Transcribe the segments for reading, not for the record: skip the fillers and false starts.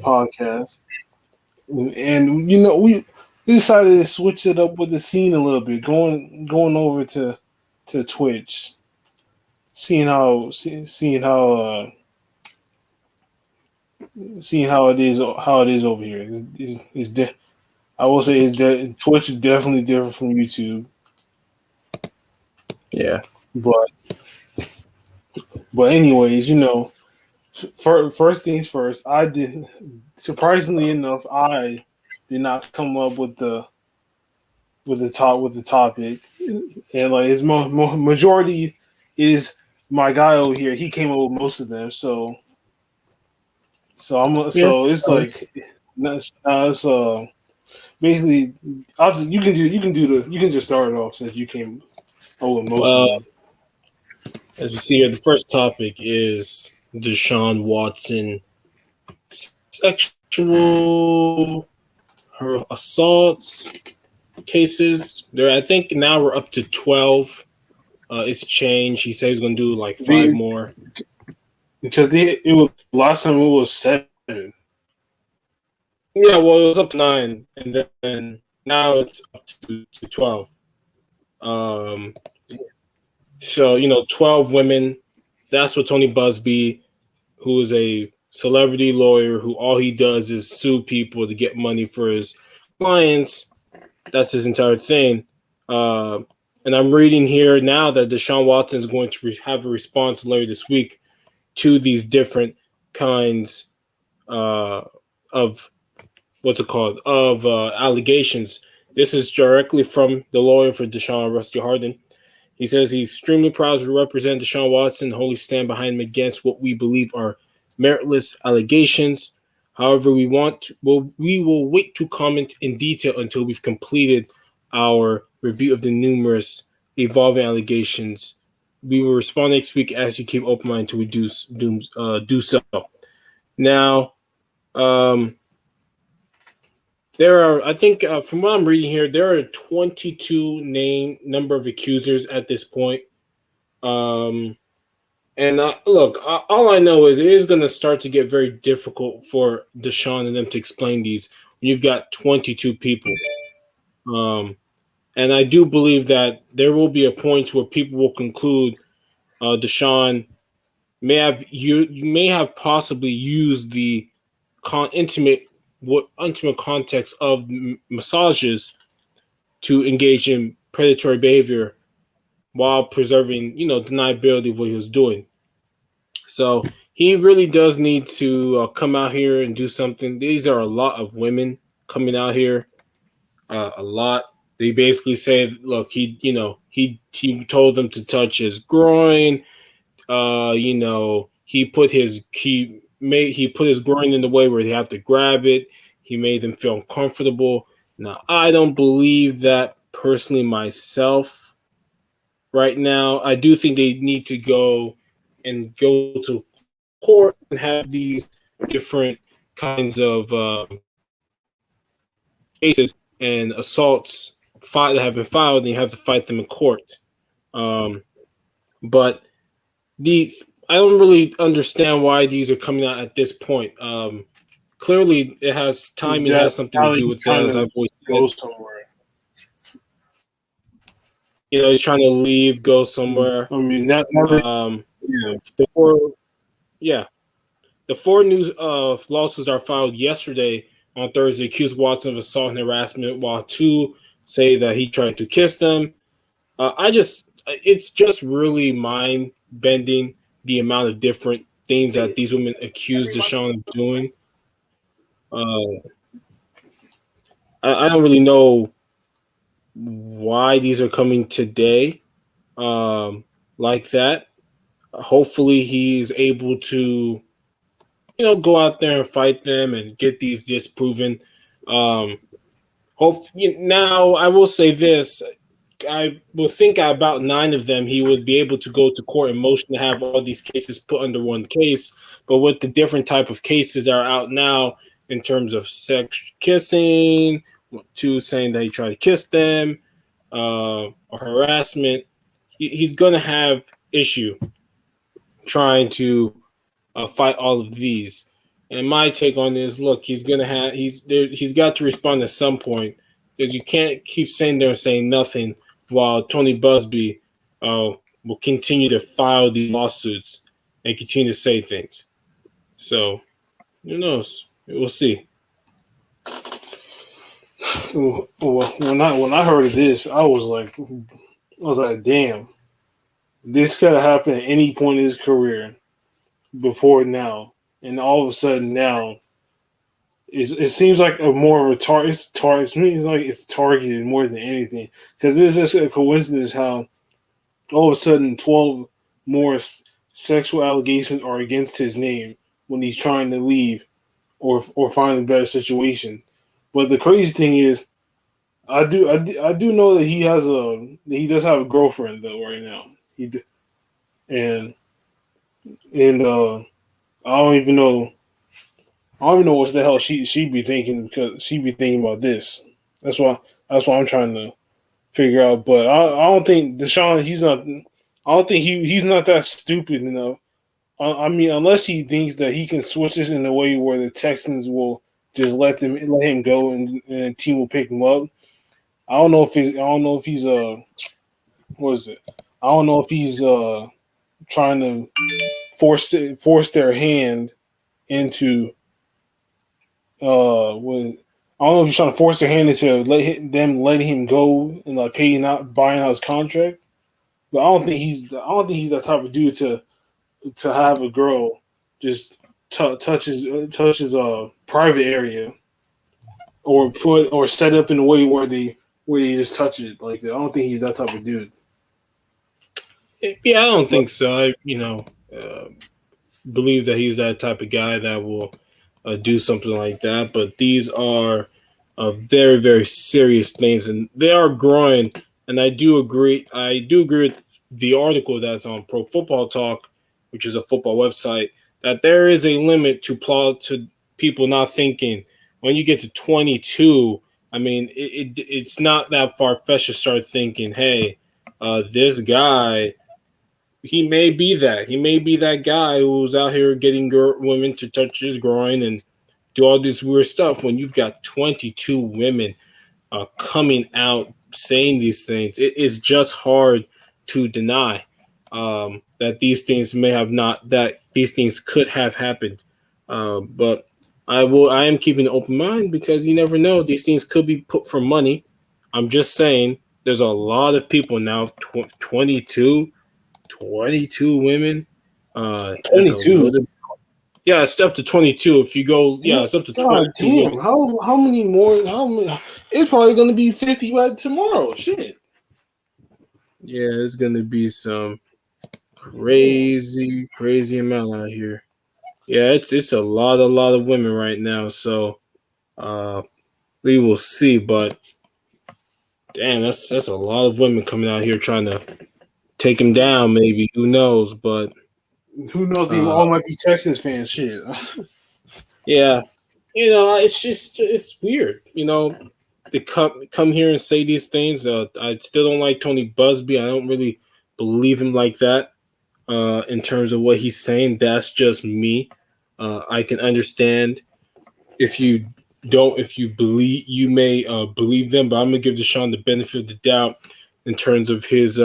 podcast, and we decided to switch it up with the scene a little bit, going over to Twitch, seeing how it is over here. I will say Twitch is definitely different from YouTube. Yeah, but anyways, first things first. Surprisingly enough, I did not come up with the topic, and like it's majority is my guy over here. He came up with most of them, so it's like so basically you can just start it off since you came up with most of them. As you see here, the first topic is Deshaun Watson sexual assaults cases. I think now we're up to 12. It's changed. He said he's going to do like 5 more. Because it was last time it was 7. Yeah, well, it was up to 9, and then now it's up to 12. So 12 women. That's what Tony Busby, who is a celebrity lawyer, who all he does is sue people to get money for his clients. That's his entire thing. And I'm reading here now that Deshaun Watson is going to have a response later this week to these different kinds of allegations. This is directly from the lawyer for Deshaun, Rusty Hardin. He says he's extremely proud to represent Deshaun Watson and wholly stand behind him against what we believe are meritless allegations. However, we will wait to comment in detail until we've completed our review of the numerous evolving allegations. We will respond next week as you keep open mind until we do so. Now, there are, I think, from what I'm reading here, there are 22 number of accusers at this point. And look, all I know is it is going to start to get very difficult for Deshaun and them to explain these when you've got 22 people. And I do believe that there will be a point where people will conclude Deshaun may have possibly used the intimate context of massages to engage in predatory behavior while preserving, deniability of what he was doing. So he really does need to come out here and do something. These are a lot of women coming out here, a lot. They basically say, look, he told them to touch his groin. He put his groin in the way where they have to grab it. He made them feel uncomfortable. Now, I don't believe that personally myself. Right now, I do think they need to go to court and have these different kinds of cases and assaults that have been filed, and you have to fight them in court. But I don't really understand why these are coming out at this point. Clearly, it has timing. It has something to do with that, as I've always said. He's trying to leave, go somewhere. I mean, the 4 new lawsuits are filed yesterday on Thursday accused Watson of assault and harassment, while 2 say that he tried to kiss them. It's just really mind-bending the amount of different things that these women accused Deshaun of doing. I don't really know why these are coming today like that. Hopefully he's able to, go out there and fight them and get these disproven. Now, I will say this. I will think about 9 of them, he would be able to go to court and motion to have all these cases put under one case. But with the different type of cases that are out now in terms of sex kissing, 2 saying that he tried to kiss them, or harassment, he's going to have issue trying to fight all of these. And my take on this, look, he's got to respond at some point because you can't keep sitting there saying nothing while Tony Busby will continue to file these lawsuits and continue to say things. So who knows? We'll see. Well, when I heard of this, I was like, damn, this could have happened at any point in his career before now, and all of a sudden now, it seems like a more of a target. It's like it's targeted more than anything because it's just a coincidence how all of a sudden 12 more sexual allegations are against his name when he's trying to leave or find a better situation. But the crazy thing is, I do know that he does have a girlfriend though right now. And I don't even know what the hell she be thinking because she be thinking about this. That's why I'm trying to figure out. But I don't think Deshaun he's not. I don't think he's not that stupid enough. I mean, unless he thinks that he can switch this in a way where the Texans will just let him go and the team will pick him up. I don't know if he's what is it? I don't know if he's trying to force their hand into what I don't know if he's trying to force their hand into them letting him go and like buying out his contract. But I don't think he's that type of dude to have a girl just touch his private area or set up in a way where they just touch it like that. I don't think he's that type of dude. Yeah, I don't But think so. Uh, believe that he's that type of guy that will do something like that. But these are very, very serious things, and they are growing. And I do agree. I do agree with the article that's on Pro Football Talk, which is a football website, that there is a limit to people not thinking. When you get to 22, I mean, it's not that far fetched to start thinking, hey, this guy he may be that. He may be that guy who's out here getting women to touch his groin and do all this weird stuff. When you've got 22 women coming out saying these things, it is just hard to deny that these things may have not that these things could have happened. But I am keeping an open mind because you never know. These things could be put for money. I'm just saying. There's a lot of people now. 22 women. That's a 22. little. Yeah, it's up to 22. If you go, yeah, it's up to God 22 damn! women. How many more? How many? It's probably gonna be 50 by tomorrow. Shit. Yeah, it's gonna be some Damn. crazy, crazy amount out here. Yeah, it's a lot of women right now. So uh, we will see. But damn, that's a lot of women coming out here trying to take him down. Maybe who knows? But Who knows? They uh, all might be Texans fans. Shit. yeah, it's just it's weird. They come here and say these things. I still don't like Tony Busby. I don't really believe him like that. In terms of what he's saying, that's just me. I can understand if you don't, if you believe, you may believe them, but I'm gonna give Deshaun the benefit of the doubt in terms of his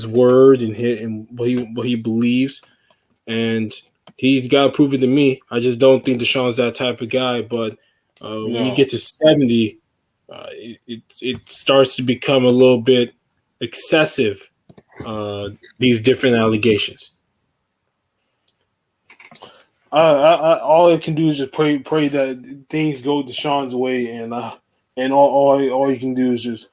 word and what he believes, and he's got to prove it to me. I just don't think Deshaun's that type of guy. But when you No. get to 70, it starts to become a little bit excessive. These different allegations. All I can do is just pray that things go Deshaun's way, and all you can do is just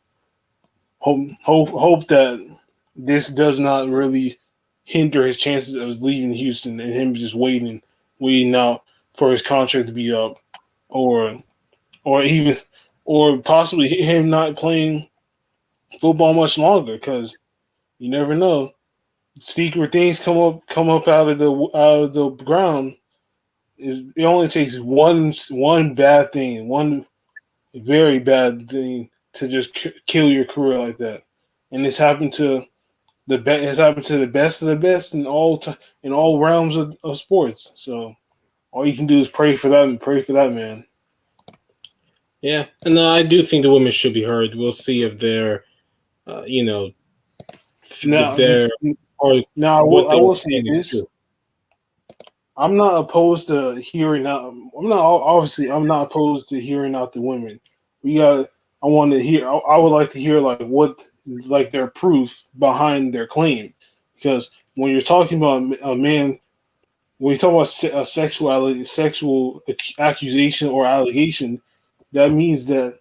hope that this does not really hinder his chances of leaving Houston and him just waiting out for his contract to be up, or or even or possibly him not playing football much longer because you never know. Secret things come up out of the ground. It only takes one bad thing, one very bad thing to just kill your career like that, and it's happened to It's happened to the best of the best in all realms of sports. So All you can do is pray for that and pray for that man. Yeah, and I do think the women should be heard. We'll see if they're, if Now, they're or now what I they're will say saying is this: true. I'm not opposed to hearing out. I'm not obviously I'm not opposed to hearing out the women. We got. I want to hear. I would like to hear like what like their proof behind their claim, because when you're talking about a man, when you talk about sexual accusation or allegation, that means that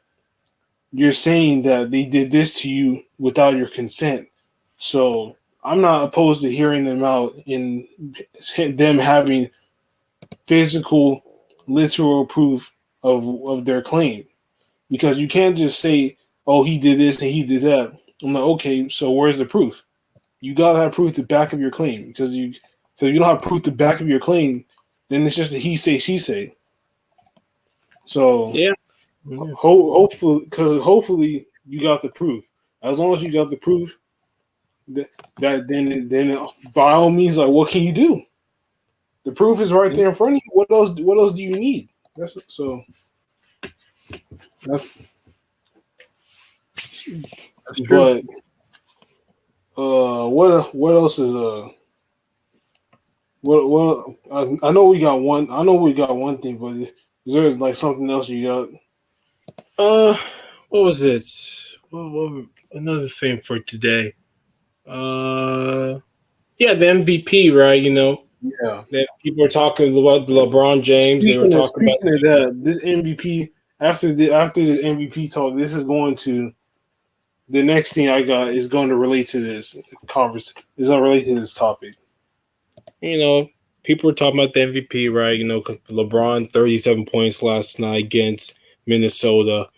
you're saying that they did this to you without your consent. So I'm not opposed to hearing them out in them having physical, literal proof of their claim, because you can't just say, "Oh, he did this and he did that." I'm like, okay, so where's the proof? You gotta have proof to back up your claim, because you don't have proof to back up your claim, then it's just a he say she say. So Yeah, yeah, hopefully you got the proof. As long as you got the proof, that then by all means, like what can you do? The proof is right yeah. there in front of you. What else do you need? That's so. That's, That's true. but what else is what I know we got one. I know we got one thing, but is there like something else you got? Uh, what was it? Another thing for today. Yeah, the MVP, right? Yeah. That people were talking about LeBron James. They were talking about. Speaking of that, this MVP after the MVP talk, this is going to the next thing I got is going to relate to this conversation. Is going to relate to this topic. you know, People were talking about the MVP, right? 'Cause LeBron 37 points last night against Minnesota,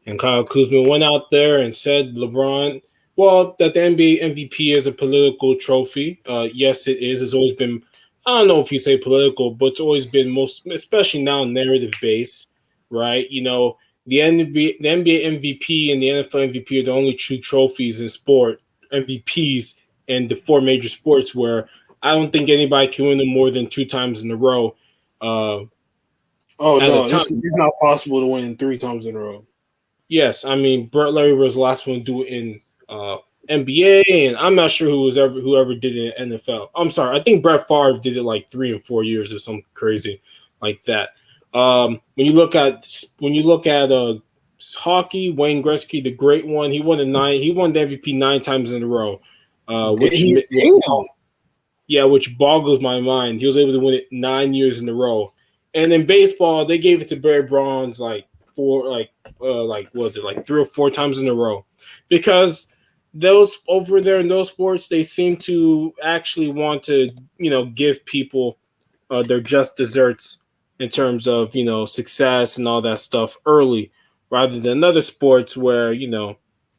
and Kyle Kuzma went out there and said LeBron, well, that the NBA MVP is a political trophy. Yes, it is. It's always been. I don't know if you say political, but it's always been most, especially now, narrative based, right? The NBA MVP and the NFL MVP are the only true trophies in sport, MVPs in the four major sports where I don't think anybody can win them more than two times in a row uh, Oh at a no, time. it's not possible to win three times in a row. Yes, I mean Brett Larry was the last one to do it in NBA, and I'm not sure whoever did it in NFL. I'm sorry, I think Brett Favre did it like 3 and 4 years or something crazy like that. When you look at hockey, Wayne Gretzky, the great one, he won the MVP 9 times in a row, which Damn. which boggles my mind. He was able to win it 9 years in a row. And in baseball, they gave it to Barry Bonds like was it like 3 or 4 times in a row, because those over there in those sports, they seem to actually want to give people their just desserts in terms of success and all that stuff early, rather than other sports where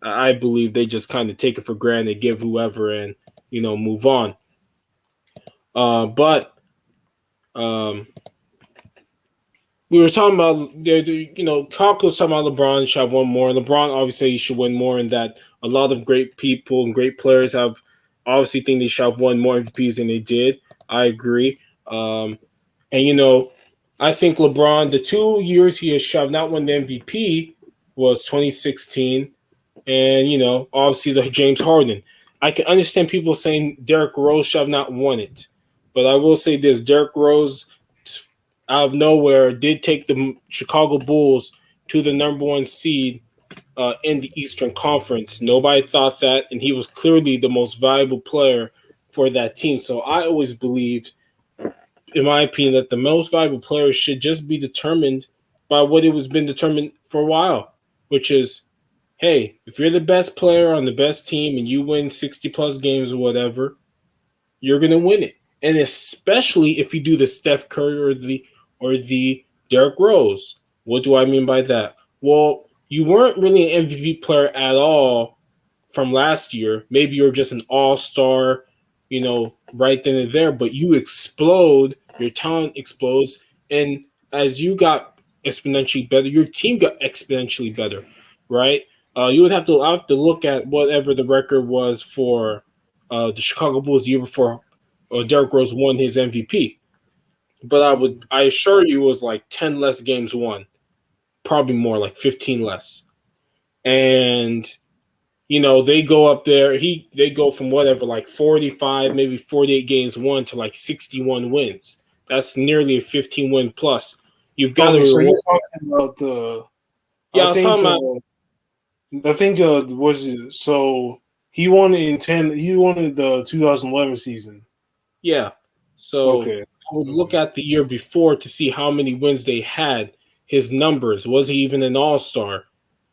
I believe they just kind of take it for granted, give whoever, and move on. But um, we were talking about Kyle was talking about LeBron should have won more. LeBron obviously he should win more, and that a lot of great people and great players have obviously think they should have won more MVPs than they did. I agree. And I think LeBron, the 2 years he has shoved not won the MVP was 2016, and obviously the James Harden. I can understand people saying Derrick Rose should have not won it, but I will say this: Derrick Rose, out of nowhere, did take the Chicago Bulls to the number one seed in the Eastern Conference. Nobody thought that, and he was clearly the most valuable player for that team. So I always believed, in my opinion, that the most valuable players should just be determined by what it was been determined for a while, which is, hey, if you're the best player on the best team and you win 60 plus games or whatever, you're gonna win it. And especially if you do the Steph Curry or the Derrick Rose. What do I mean by that? Well, you weren't really an MVP player at all from last year. Maybe you're just an all-star, right then and there, but you explode, your talent explodes, and as you got exponentially better, your team got exponentially better, right? You would have to look at whatever the record was for the Chicago Bulls the year before Derrick Rose won his MVP. but I assure you, it was like 10 less games won, probably more, like 15 less. And they go up there. They go from whatever, like 45, maybe 48 games won to like 61 wins. That's nearly a 15 win plus. You've got to Okay, so you're reward. talking about the. Yeah, I I was think. talking about. I think. Was it so? He won it in 10. He won it the 2011 season. Yeah. So Okay. I would look at the year before to see how many wins they had. His numbers. Was he even an all-star?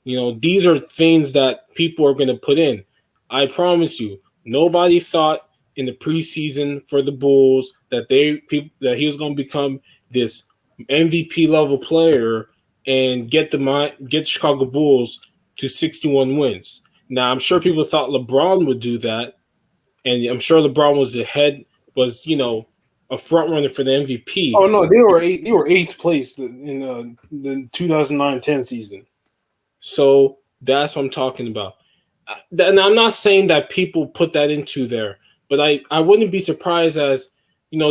These are things that people are going to put in. I promise you, nobody thought in the preseason for the Bulls that that he was going to become this MVP level player and get the Chicago Bulls to 61 wins. Now, I'm sure people thought LeBron would do that, and I'm sure LeBron was a front runner for the Oh MVP. no, they were eight. They were eighth place in the 2009-10 season. So that's what I'm talking about. And I'm not saying that people put that into there, but I wouldn't be surprised as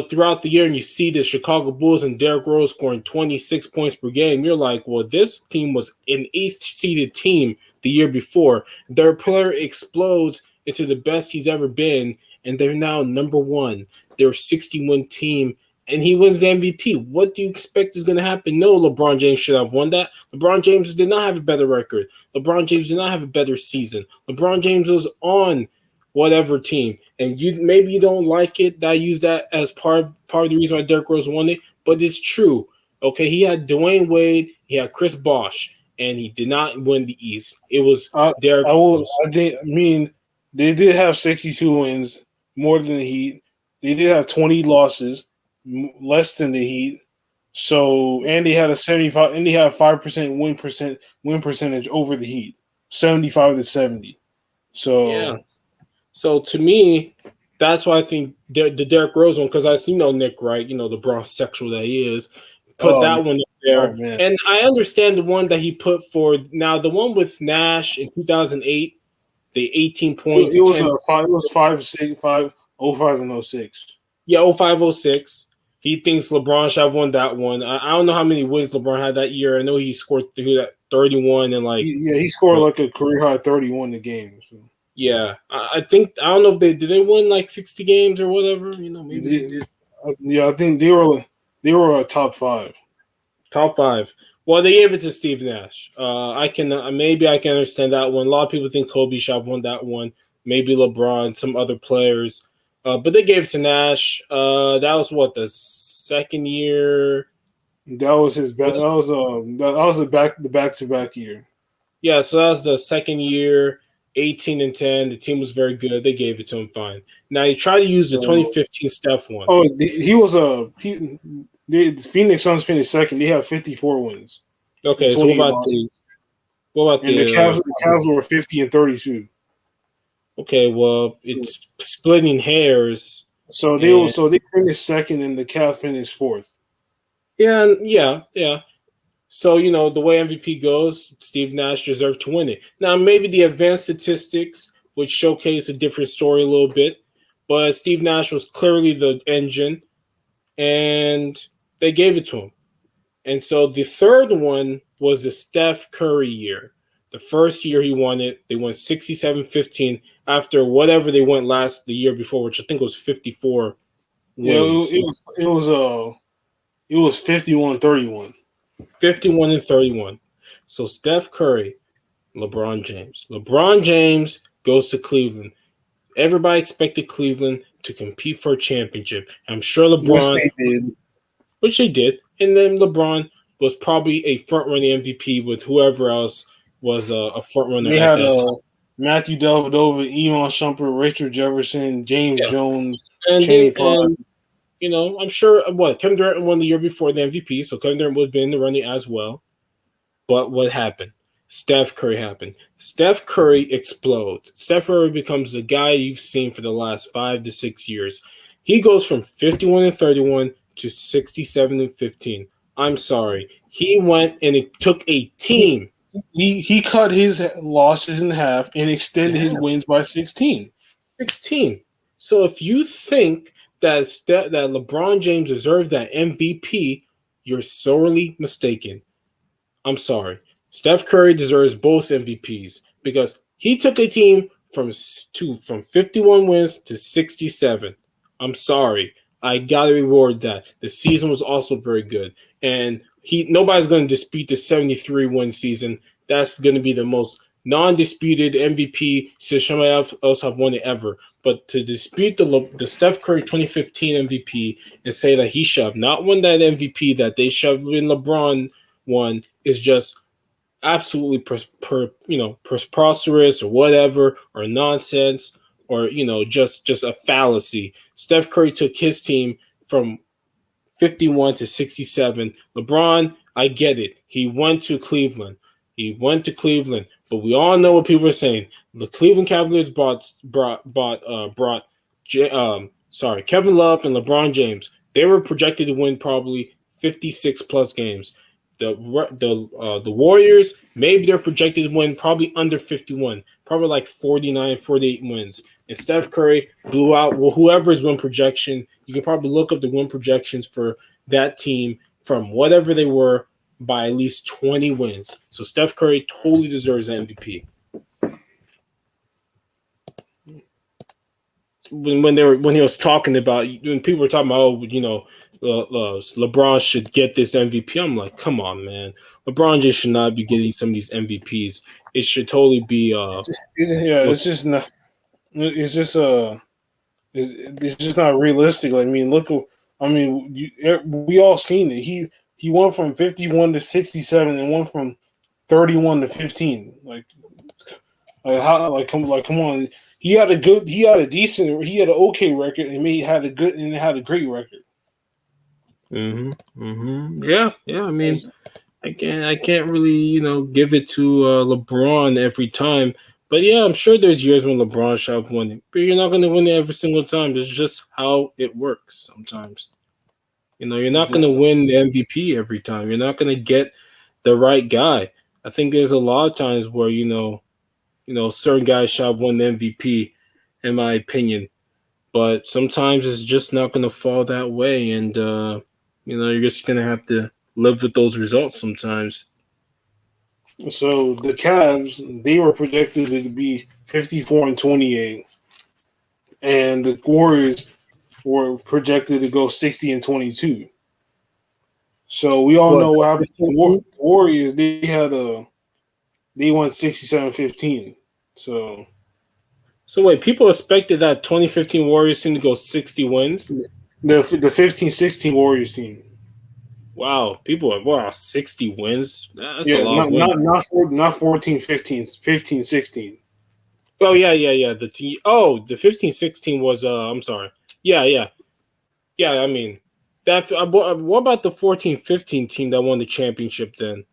throughout the year and you see the Chicago Bulls and Derrick Rose scoring 26 points per game. You're like, well, this team was an eighth seeded team the year before. Their player explodes into the best he's ever been, and they're now number one. They're a 60-win team, and he wins the MVP. What do you expect is going to happen? No, LeBron James should have won that. LeBron James did not have a better record. LeBron James did not have a better season. LeBron James was on whatever team, and maybe you don't like it that I use that as part of the reason why Derrick Rose won it, but it's true. Okay, he had Dwayne Wade, he had Chris Bosh, and he did not win the East. It was I Derrick I will. Rose. I mean, they did have 62 wins, more than the Heat. They did have 20 losses, less than the Heat. So, and they had a 75, and they had a 5% win percentage over the Heat, 75 to 70. Yeah. So, So to me, that's why I think the Derrick Rose one, because I see Nick, right? The Bronx sexual that he is, put oh, that one up oh there. man, And I understand the one that he put for now, the one with Nash in 2008, the 18 points, it was 10. a five. It was 5, 6, 5, 05 and 06. Yeah, 0506. He thinks LeBron should have won that one. I don't know how many wins LeBron had that year. I know he scored 31 and like, Yeah, he scored like a career high 31 in the game. So. yeah. I think, I don't know if they win like 60 games or whatever. Maybe they did. Yeah, I think they were a top five. Top five. Well, they gave it to Steve Nash. I can maybe I can understand that one. A lot of people think Kobe should have won that one. Maybe LeBron, some other players, but they gave it to Nash. That was what, the second year. That was his back. That was the back to back year. Yeah, so that was the second year. 18-10. The team was very good. They gave it to him fine. Now you try to use the So, 2015 Steph one. oh, he was the Phoenix Suns finished second. They have 54 wins and Okay, so 28 losses, what about and the Cavs were 50 and 32. okay, well, it's splitting hairs. So And they finished second, and the Cavs finished fourth. yeah. So, the way MVP goes, Steve Nash deserved to win it. Now, maybe the advanced statistics would showcase a different story a little bit, but Steve Nash was clearly the engine, and they gave it to him. And so the third one was the Steph Curry year. The first year he won it, they won 67-15 after whatever they went the year before, which I think was 54 Yeah, wins. it was 51-31. 51-31. So Steph Curry, LeBron James. LeBron James goes to Cleveland. Everybody expected Cleveland to compete for a championship. I'm sure Which LeBron, they did. which they did, and then LeBron was probably a front-running MVP with whoever else was a front-runner They at had that time. Matthew Dellavedova, Elon Shumpert, Richard Jefferson, James Yeah, Jones, and Channing they Frye. and I'm sure Kevin Durant won the year before the MVP, so Kevin Durant would have been in the running as well. But what happened? Steph Curry happened. Steph Curry explodes. Steph Curry becomes the guy you've seen for the last 5 to 6 years. He goes from 51-31 to 67-15. I'm sorry. He went and it took a He, team. he cut his losses in half and extended his Yeah, wins by 16. 16. So if you think that LeBron James deserved that MVP, you're sorely mistaken. I'm sorry. Steph Curry deserves both MVPs because he took a team from 51 wins to 67. I'm sorry. I gotta reward that. The season was also very good, and nobody's going to dispute the 73 win season. That's going to be the most non-disputed MVP since somebody else have won it ever. But to dispute the Steph Curry 2015 MVP and say that he should have not won that MVP that they shoved in LeBron won is just absolutely preposterous or whatever or nonsense or just a fallacy. Steph Curry took his team from 51 to 67. LeBron, I get it. He went to Cleveland. But we all know what people are saying. The Cleveland Cavaliers brought Kevin Love and LeBron James. They were projected to win probably 56 plus games. The Warriors, maybe they're projected to win probably under 51, probably like 49, 48 wins. And Steph Curry blew out whoever's win projection. You can probably look up the win projections for that team from whatever they were by at least 20 wins. So Steph Curry totally deserves the MVP. When he was talking about, when people were talking about, LeBron should get this MVP. I'm like, come on, man. LeBron just should not be getting some of these MVPs. It should totally be it's just not. It's just it's just not realistic. I mean, we all seen it. He went from 51 to 67 and went from 31 to 15. Come on. He had an okay record, and he had a great record. Yeah. I mean, I can't really give it to LeBron every time. But yeah, I'm sure there's years when LeBron should have won it, but you're not going to win it every single time. It's just how it works sometimes. You're not going to win the MVP every time. You're not going to get the right guy. I think there's a lot of times where certain guys should have won the MVP, in my opinion. But sometimes it's just not going to fall that way, and you're just going to have to live with those results sometimes. So the Cavs, they were projected to be 54 and 28, and the Warriors were projected to go 60 and 22. So we all know what happened to the Warriors. They won 67-15. So wait, people expected that 2015 Warriors team to go 60 wins? The 15-16 Warriors team. Wow, people are 60 wins. That's a lot of wins. Not 14-15, 15-16. Oh yeah. The team. Oh, the 15-16 was. I'm sorry. Yeah. I mean, that. What about the 14-15 team that won the championship? Then,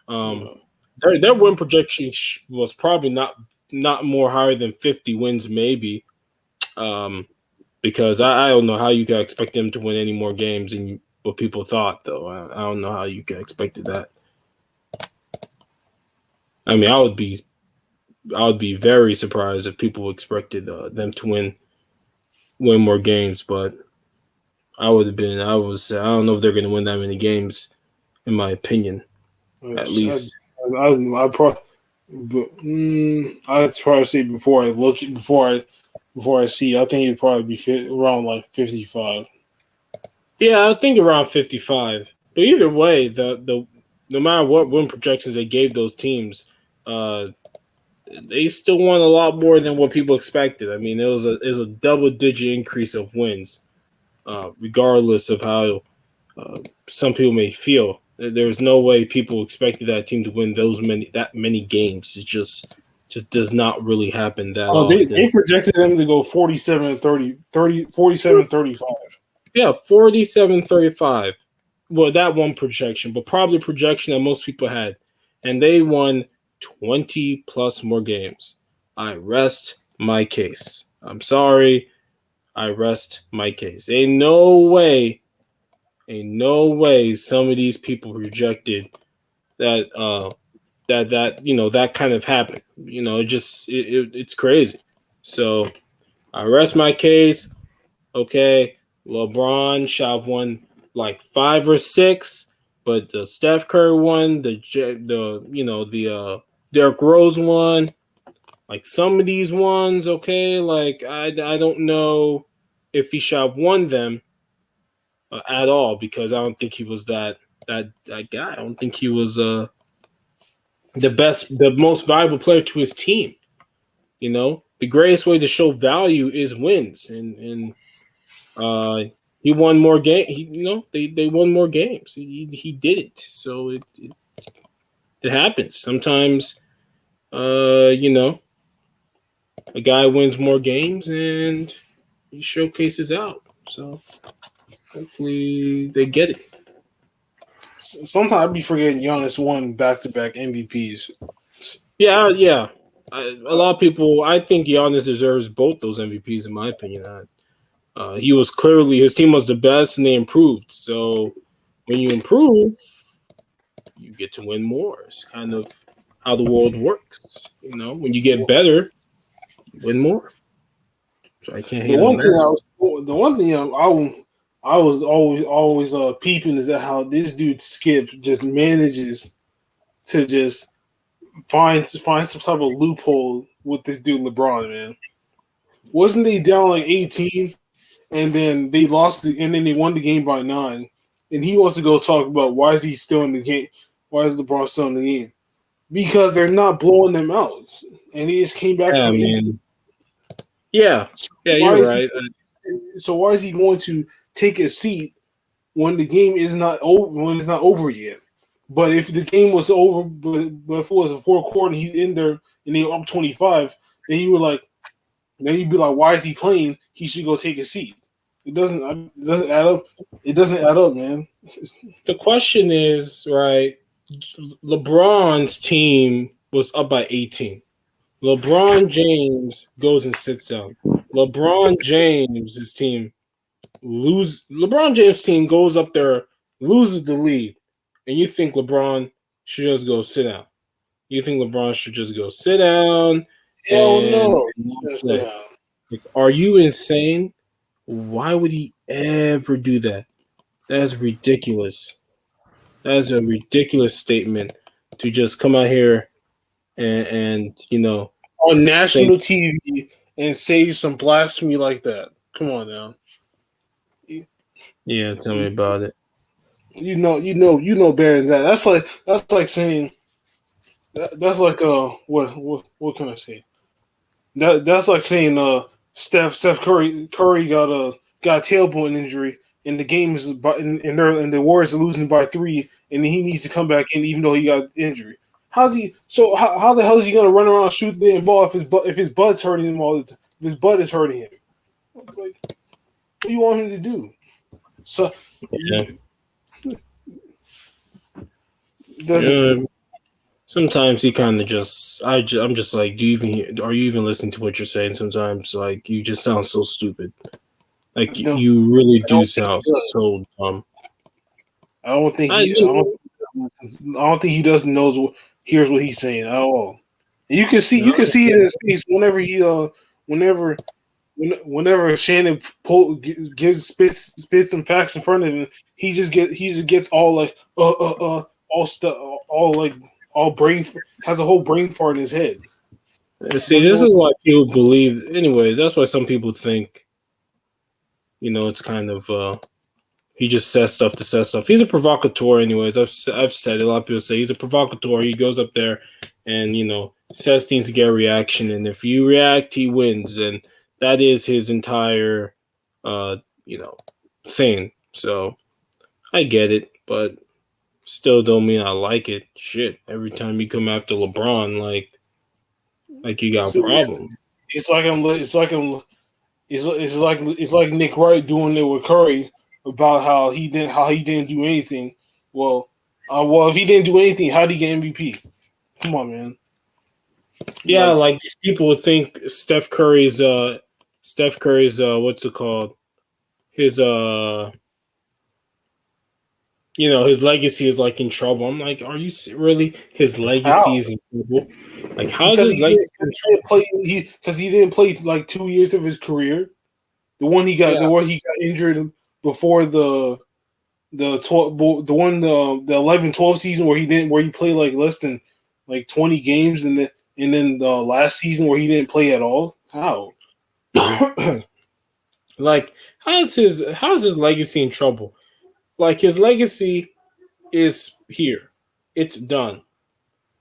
their win projection was probably not more higher than 50 wins, maybe. Because I don't know how you can expect them to win any more games than what people thought, though. I don't know how you can expect that. I mean, I would be very surprised if people expected them to win more games, but I don't know if they're going to win that many games, in my opinion, at least. I'd probably say before I see, I think it'd probably be around like 55. Yeah, I think around 55. But either way, the no matter what win projections they gave those teams, they still won a lot more than what people expected. I mean, it was a double-digit increase of wins, regardless of how some people may feel. There's no way people expected that team to win that many games. It just does not really happen that often. They projected them to go 47-30, 47-35. Yeah, 47-35. Well, that one projection, but probably projection that most people had. And they won 20 plus more games. I rest my case. I'm sorry. I rest my case. Ain't no way some of these people projected that that kind of happened. It's crazy. So I rest my case. Okay. LeBron should have won like 5 or 6, but the Steph Curry one, the Derrick Rose one, like some of these ones, okay, like I don't know if he should have won them at all because I don't think he was that guy. I don't think he was the most valuable player to his team. The greatest way to show value is wins, and uh, he won more game. They won more games. He did it, so it happens sometimes. You know, a guy wins more games and he showcases out. So hopefully they get it. Sometimes I be forgetting Giannis won back-to-back MVPs. Yeah, yeah. A lot of people, I think Giannis deserves both those MVPs in my opinion. He was clearly his team was the best and they improved. So when you improve, you get to win more. It's kind of how the world works. When you get better, you win more. So I can't The hate on one thing that. I was always peeping is that how this dude Skip just manages to just find some type of loophole with this dude LeBron, man. Wasn't they down like 18 and then they and then they won the game by 9, and he wants to go talk about why is he still in the game? Why is LeBron still in the game? Because they're not blowing them out, and he just came back Yeah, from 18. man. Yeah, So yeah, why you're is he? right. So why is he going to take a seat when the game is not over? When it's not over yet? But if the game was over, but if it was a fourth quarter, he's in there and they were up 25, then you were like, then you'd be like, why is he playing? He should go take a seat. It doesn't add up. It doesn't add up, man. The question is, right? LeBron's team was up by 18. LeBron James goes and sits down. LeBron James' team goes up there, loses the lead, and you think LeBron should just go sit down. You think LeBron should just go sit down Hell and no. not play. Like, are you insane? Why would he ever do that? That's ridiculous. That is a ridiculous statement to just come out here and On say, national TV and say some blasphemy like that. Come on now. You, yeah, tell me about it. you know better than that. That's like saying that's like what can I say? That's like saying Steph Curry got a tailbone injury and the game is and the Warriors are losing by 3 and he needs to come back in even though he got injury. How the hell is he gonna run around and shoot the ball if his butt's hurting him all the time? His butt is hurting him. Like, what do you want him to do? So Yeah. doesn't Yeah. Sometimes he kind of I'm just like, are you even listening to what you're saying? Sometimes, like, you just sound so stupid. Like, no, you really I do don't think sound he does. so dumb. I don't think I, he. you know, I don't think he doesn't knows what hears what he's saying at all. And you can no, see it in his face whenever whenever whenever Shannon gives spits some facts in front of him. He just gets all like all stuff all like all brain has a whole brain fart in his head. see, Doesn't this know. is why people believe. Anyways, that's why some people think, it's kind of he just says stuff to say stuff. He's a provocateur, anyways. I've said it. A lot of people say he's a provocateur. He goes up there and says things to get a reaction, and if you react, he wins, and that is his entire uh you know thing. So I get it, but still don't mean I like it. Shit, every time you come after LeBron, like you got a So problem. it's like I'm. It's like I'm. It's like Nick Wright doing it with Curry about how he didn't do anything. Well, if he didn't do anything, how did he get MVP? Come on, man. Yeah, Like like these people would think Steph Curry's what's it called? His his legacy is like in trouble. I'm like, are you really? His legacy how? is in trouble. Like, how is Because his legacy in didn't trouble? play. He didn't play like 2 years of his career. The Yeah, one he got injured. before the 12, the one the 11-12 season where he played like less than like 20 games, and then the last season where he didn't play at all. How? Like, how's his legacy in trouble? Like, his legacy is here. It's done.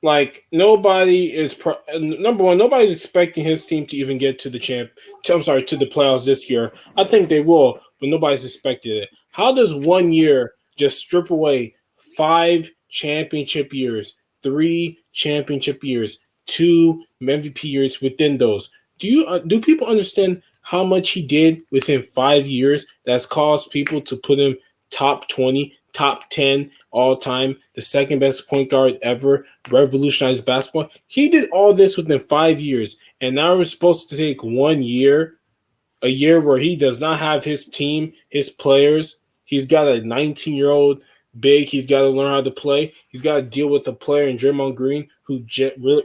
Like, number one, nobody's expecting his team to even get to the to the playoffs this year. I think they will, but nobody's expected it. How does 1 year just strip away 5 championship years, 3 championship years, 2 MVP years within those? Do people understand how much he did within 5 years? That's caused people to put him top 20, top 10 all time, the second best point guard ever, revolutionized basketball. He did all this within 5 years, and now we're supposed to take 1 year, a year where he does not have his team, his players. He's got a 19-year-old big. He's got to learn how to play. He's got to deal with a player in Draymond Green who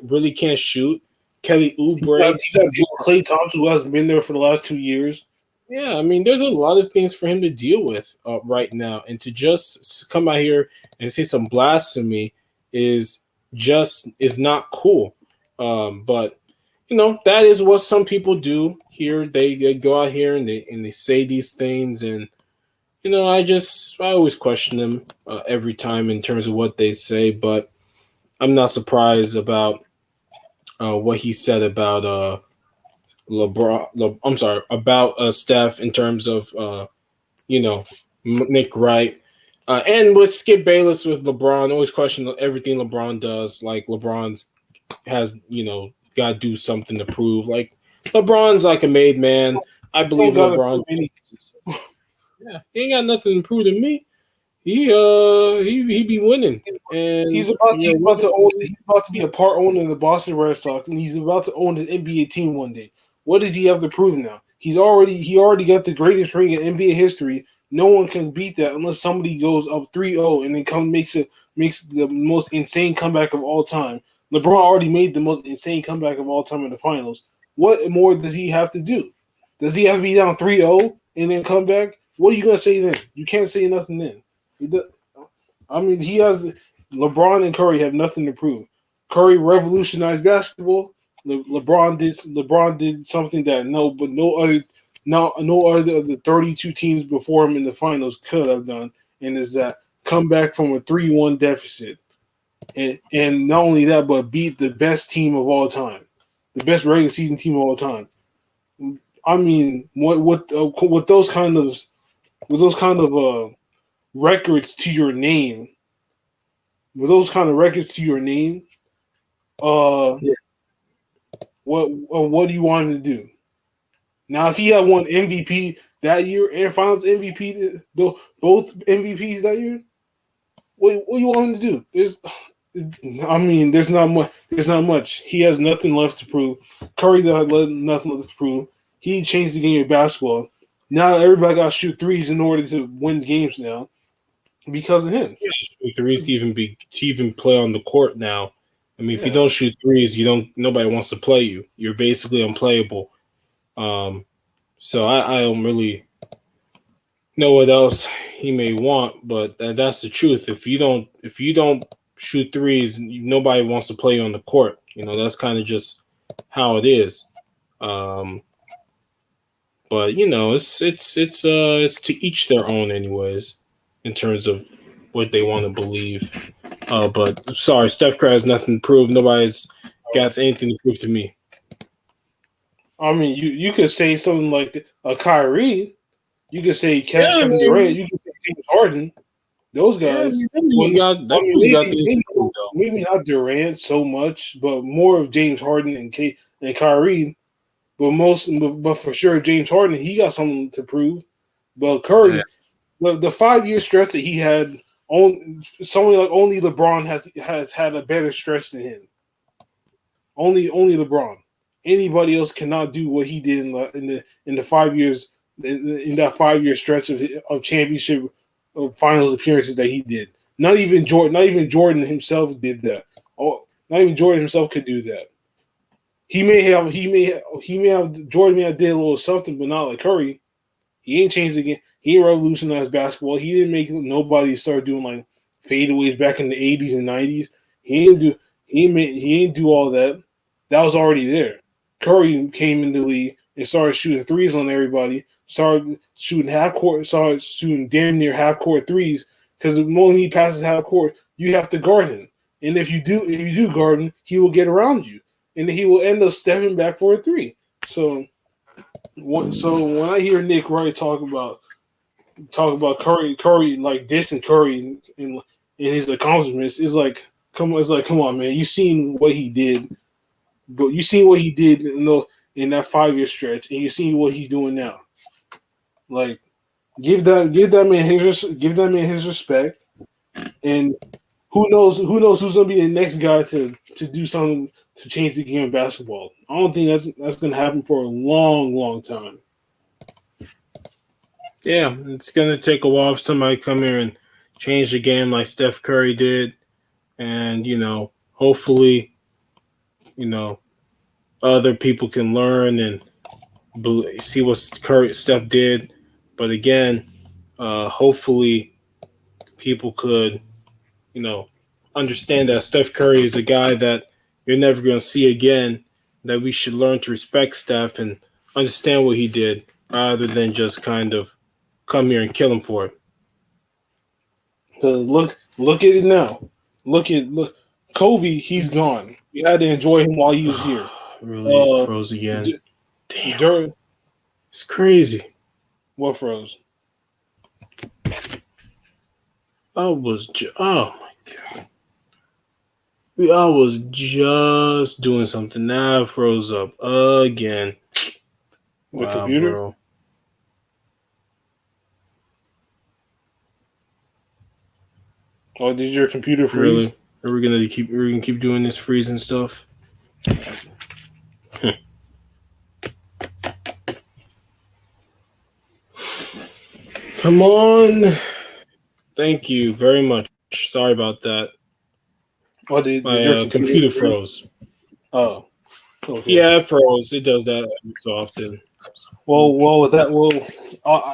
really can't shoot. Kelly Oubre. He's got Klay Thompson, who hasn't been there for the last 2 years. Yeah, I mean, there's a lot of things for him to deal with right now, and to just come out here and say some blasphemy is not cool. But that is what some people do here. They go out here and they say these things, and I always question them every time in terms of what they say. But I'm not surprised about what he said about I'm sorry, about Steph in terms of Nick Wright, and with Skip Bayless with LeBron. Always question everything LeBron does. Like, LeBron's has got to do something to prove. Like, LeBron's like a made man. I believe LeBron. Yeah, he ain't got nothing to prove to me. He be winning, and He's about to be a part owner of the Boston Red Sox, and he's about to own an NBA team one day. What does he have to prove now? He already got the greatest ring in NBA history. No one can beat that unless somebody goes up 3-0 and then makes the most insane comeback of all time. LeBron already made the most insane comeback of all time in the finals. What more does he have to do? Does he have to be down 3-0 and then come back? What are you gonna say then? You can't say nothing then. I mean, LeBron and Curry have nothing to prove. Curry revolutionized basketball. LeBron did something that no other of the 32 teams before him in the finals could have done, and is that come back from a 3-1 deficit, and not only that, but beat the best team of all time, the best regular season team of all time. I mean, with those kind of records to your name, Yeah. what do you want him to do? Now, if he had won MVP that year and Finals MVP, both MVPs that year, what do you want him to do? There's not much. There's not much. He has nothing left to prove. Curry has nothing left to prove. He changed the game of basketball. Now everybody got to shoot threes in order to win games now because of him. Shoot threes to even play on the court now. I mean, if you don't shoot threes, nobody wants to play you. You're basically unplayable. So I don't really know what else he may want, but that's the truth. If you don't shoot threes, nobody wants to play you on the court. That's kind of just how it is. But it's to each their own, anyways, in terms of what they want to believe. But sorry, Steph Curry has nothing to prove. Nobody's got anything to prove to me. I mean, you could say something like a Kyrie. You could say Yeah, Kevin Durant. You could say James Harden. Those guys. Maybe not Durant so much, but more of James Harden and Kyrie. But for sure, James Harden, he got something to prove. But Curry, the 5-year stretch that he had, only LeBron has had a better stretch than him. Only LeBron. Anybody else cannot do what he did in the 5 years in that 5-year stretch of championship of finals appearances that he did. Not even Jordan himself did that. Oh, not even Jordan himself could do that. Jordan may have did a little something, but not like Curry. He ain't changed the game. He ain't revolutionized basketball. He didn't make nobody start doing like fadeaways back in the 80s and 90s. He didn't do he didn't do all that. That was already there. Curry came in the league and started shooting threes on everybody. Started shooting half court. Started shooting damn near half court threes. Because when he passes half court, you have to guard him. And if you do guard him, he will get around you, and he will end up stepping back for a three. So when I hear Nick Wright talk about Curry like dissing Curry in his accomplishments, come on, man. You seen what he did, but you seen what he did in that 5 year stretch, and you seen what he's doing now. Like, give that man his respect, and who knows who's gonna be the next guy to do something to change the game of basketball. I don't think that's gonna happen for a long time. Yeah, it's gonna take a while for somebody to come here and change the game like Steph Curry did, and hopefully, you know, other people can learn and see what Steph did. But again, hopefully, people could, you know, understand that Steph Curry is a guy that you're never going to see again. That we should learn to respect Steph and understand what he did, rather than just kind of come here and kill him for it. Look at it now. Look, Kobe. He's gone. You had to enjoy him while he was here. Really froze again. Damn, During it's crazy. what froze? Oh my god. I was just doing something. Now it froze up again. The Wow, computer? bro. Or did your computer freeze? Really? Are we gonna keep doing this freezing stuff? Come on. Thank you very much. Sorry about that. Or did My your computer froze. Oh, okay. Yeah, it froze. It does that so often. Well, with that,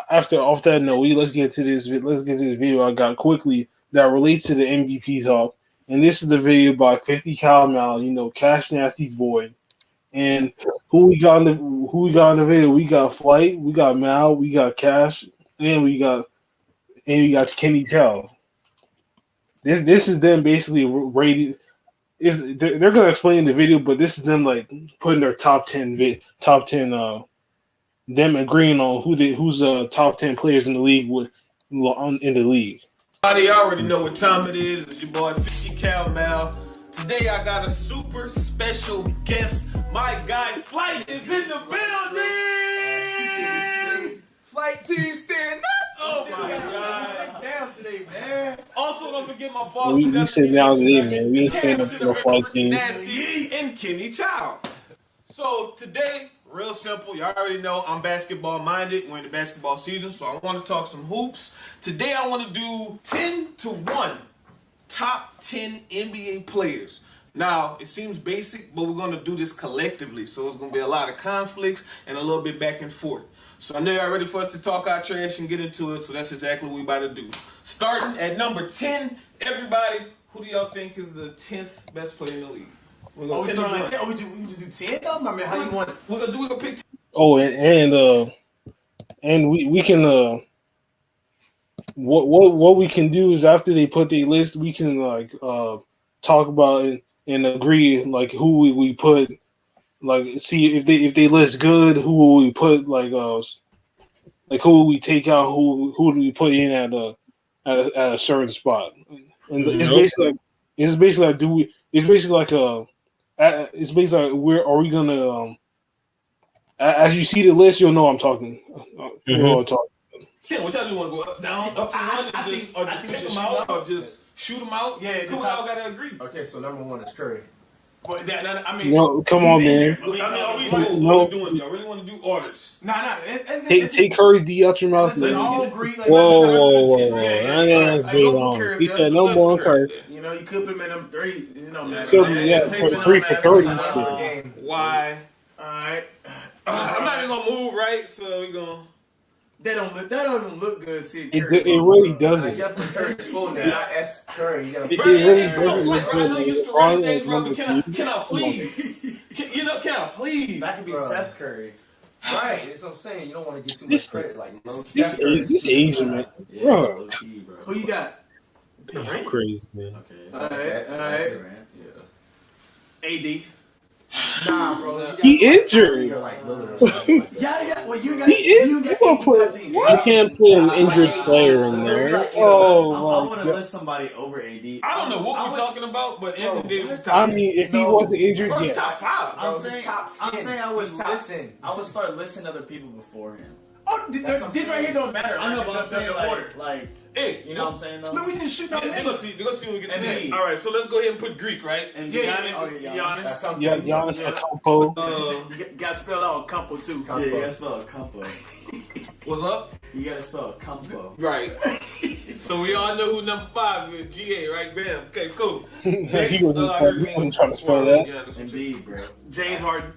after off that note, let's get to this. Let's get to this video I got quickly that relates to the MVP talk. And this is the video by 50 Cal Mal, Cash Nasty's boy. And who we got in the video? We got Flight, we got Mal, we got Cash, and we got Kenny Cal. This is them basically rated. They're gonna explain the video, but this is them like putting their top 10 them agreeing on who's top 10 players in the league in the league. Everybody already know what time it is. It's your boy 50 Cal Mal. Today I got a super special guest. My guy Flight is in the building. Flight team stand up. Oh my god. Sit down today, man. Also, don't forget my boss. We sit down today, man. We ain't standing up for no Flight team. Nasty and Kenny Chow. So today, real simple. You already know I'm basketball minded. We're in the basketball season, so I want to talk some hoops. Today I want to do 10 to 1 top 10 NBA players. Now, it seems basic, but we're going to do this collectively. So it's going to be a lot of conflicts and a little bit back and forth. So I know y'all ready for us to talk our trash and get into it. So that's exactly what we about to do. Starting at number 10, everybody, who do y'all think is the 10th best player in the league? We're going to we just do 10 of them? I mean, how you want it? We're going to pick 10. Oh, and we can what we can do is after they put their list, we can talk about it and agree like who we put, like see if they list good, who will we put like who will we take out, who do we put in at a certain spot. And it's basically where are we gonna as you see the list, you'll know I'm talking. You know what I'm talking. Yeah, which one do you want to go up, down, up to one, and just pick them out, or just shoot them out? Yeah, we all gotta agree. Okay, so number 1 is Curry. But No, come on, man. What are we doing? Y'all really want to do orders? Nah. Take Curry's D out your mouth. Let's all agree. Like, Whoa. Let's be long. He said no more on Curry. You could put him in them 3. Man. For 3 for 30. Why? All right. I'm not even gonna move, right? So we're gonna. That don't even look good. See, It really doesn't. You gotta put Curry's full name, not S. Curry. You gotta It put really Bro, doesn't look I good. know you used to Ron run like things, bro, number but can two. I please? Can I please? That could be Bro. Seth Curry. Right, that's what I'm saying. You don't want to get too much This- credit. Like, This Asian man, Yeah, bro. low key, bro. who you got? Damn, crazy, man. Okay. Alright. Yeah. AD. Nah, bro. He injured. You're like Lillard or something. Yeah. Well, you got. He is. You You got gonna 80 put top team. what? You can't put an injured player in there. Oh I my want to god! list somebody over AD. I don't know what we're talking about, but Anthony Davis is I top 10. mean, if he wasn't injured, Bro, he's yeah. top 5. I'm Bro, saying, he's top 10. I would He's top listen. 10. I would start listing other people before him. Oh, this right here don't matter. I know, but I'm saying order. like, Hey, you know what I'm saying though. Man, we just shoot no They're names. gonna see when we get to Embiid. that. All right, so let's go ahead and put Greek, right? And Yeah, Giannis. yeah, Oh, yeah, Giannis. Yeah, Giannis Yeah. Antetokounmpo. You got to spell out Campo too. Yeah, you gotta spell a Campo. What's up? You gotta spell a Campo. Right. So we all know who number 5 is. GA, right? Bam. Okay, cool. He wasn't trying to spell that. Embiid, bro. James Harden.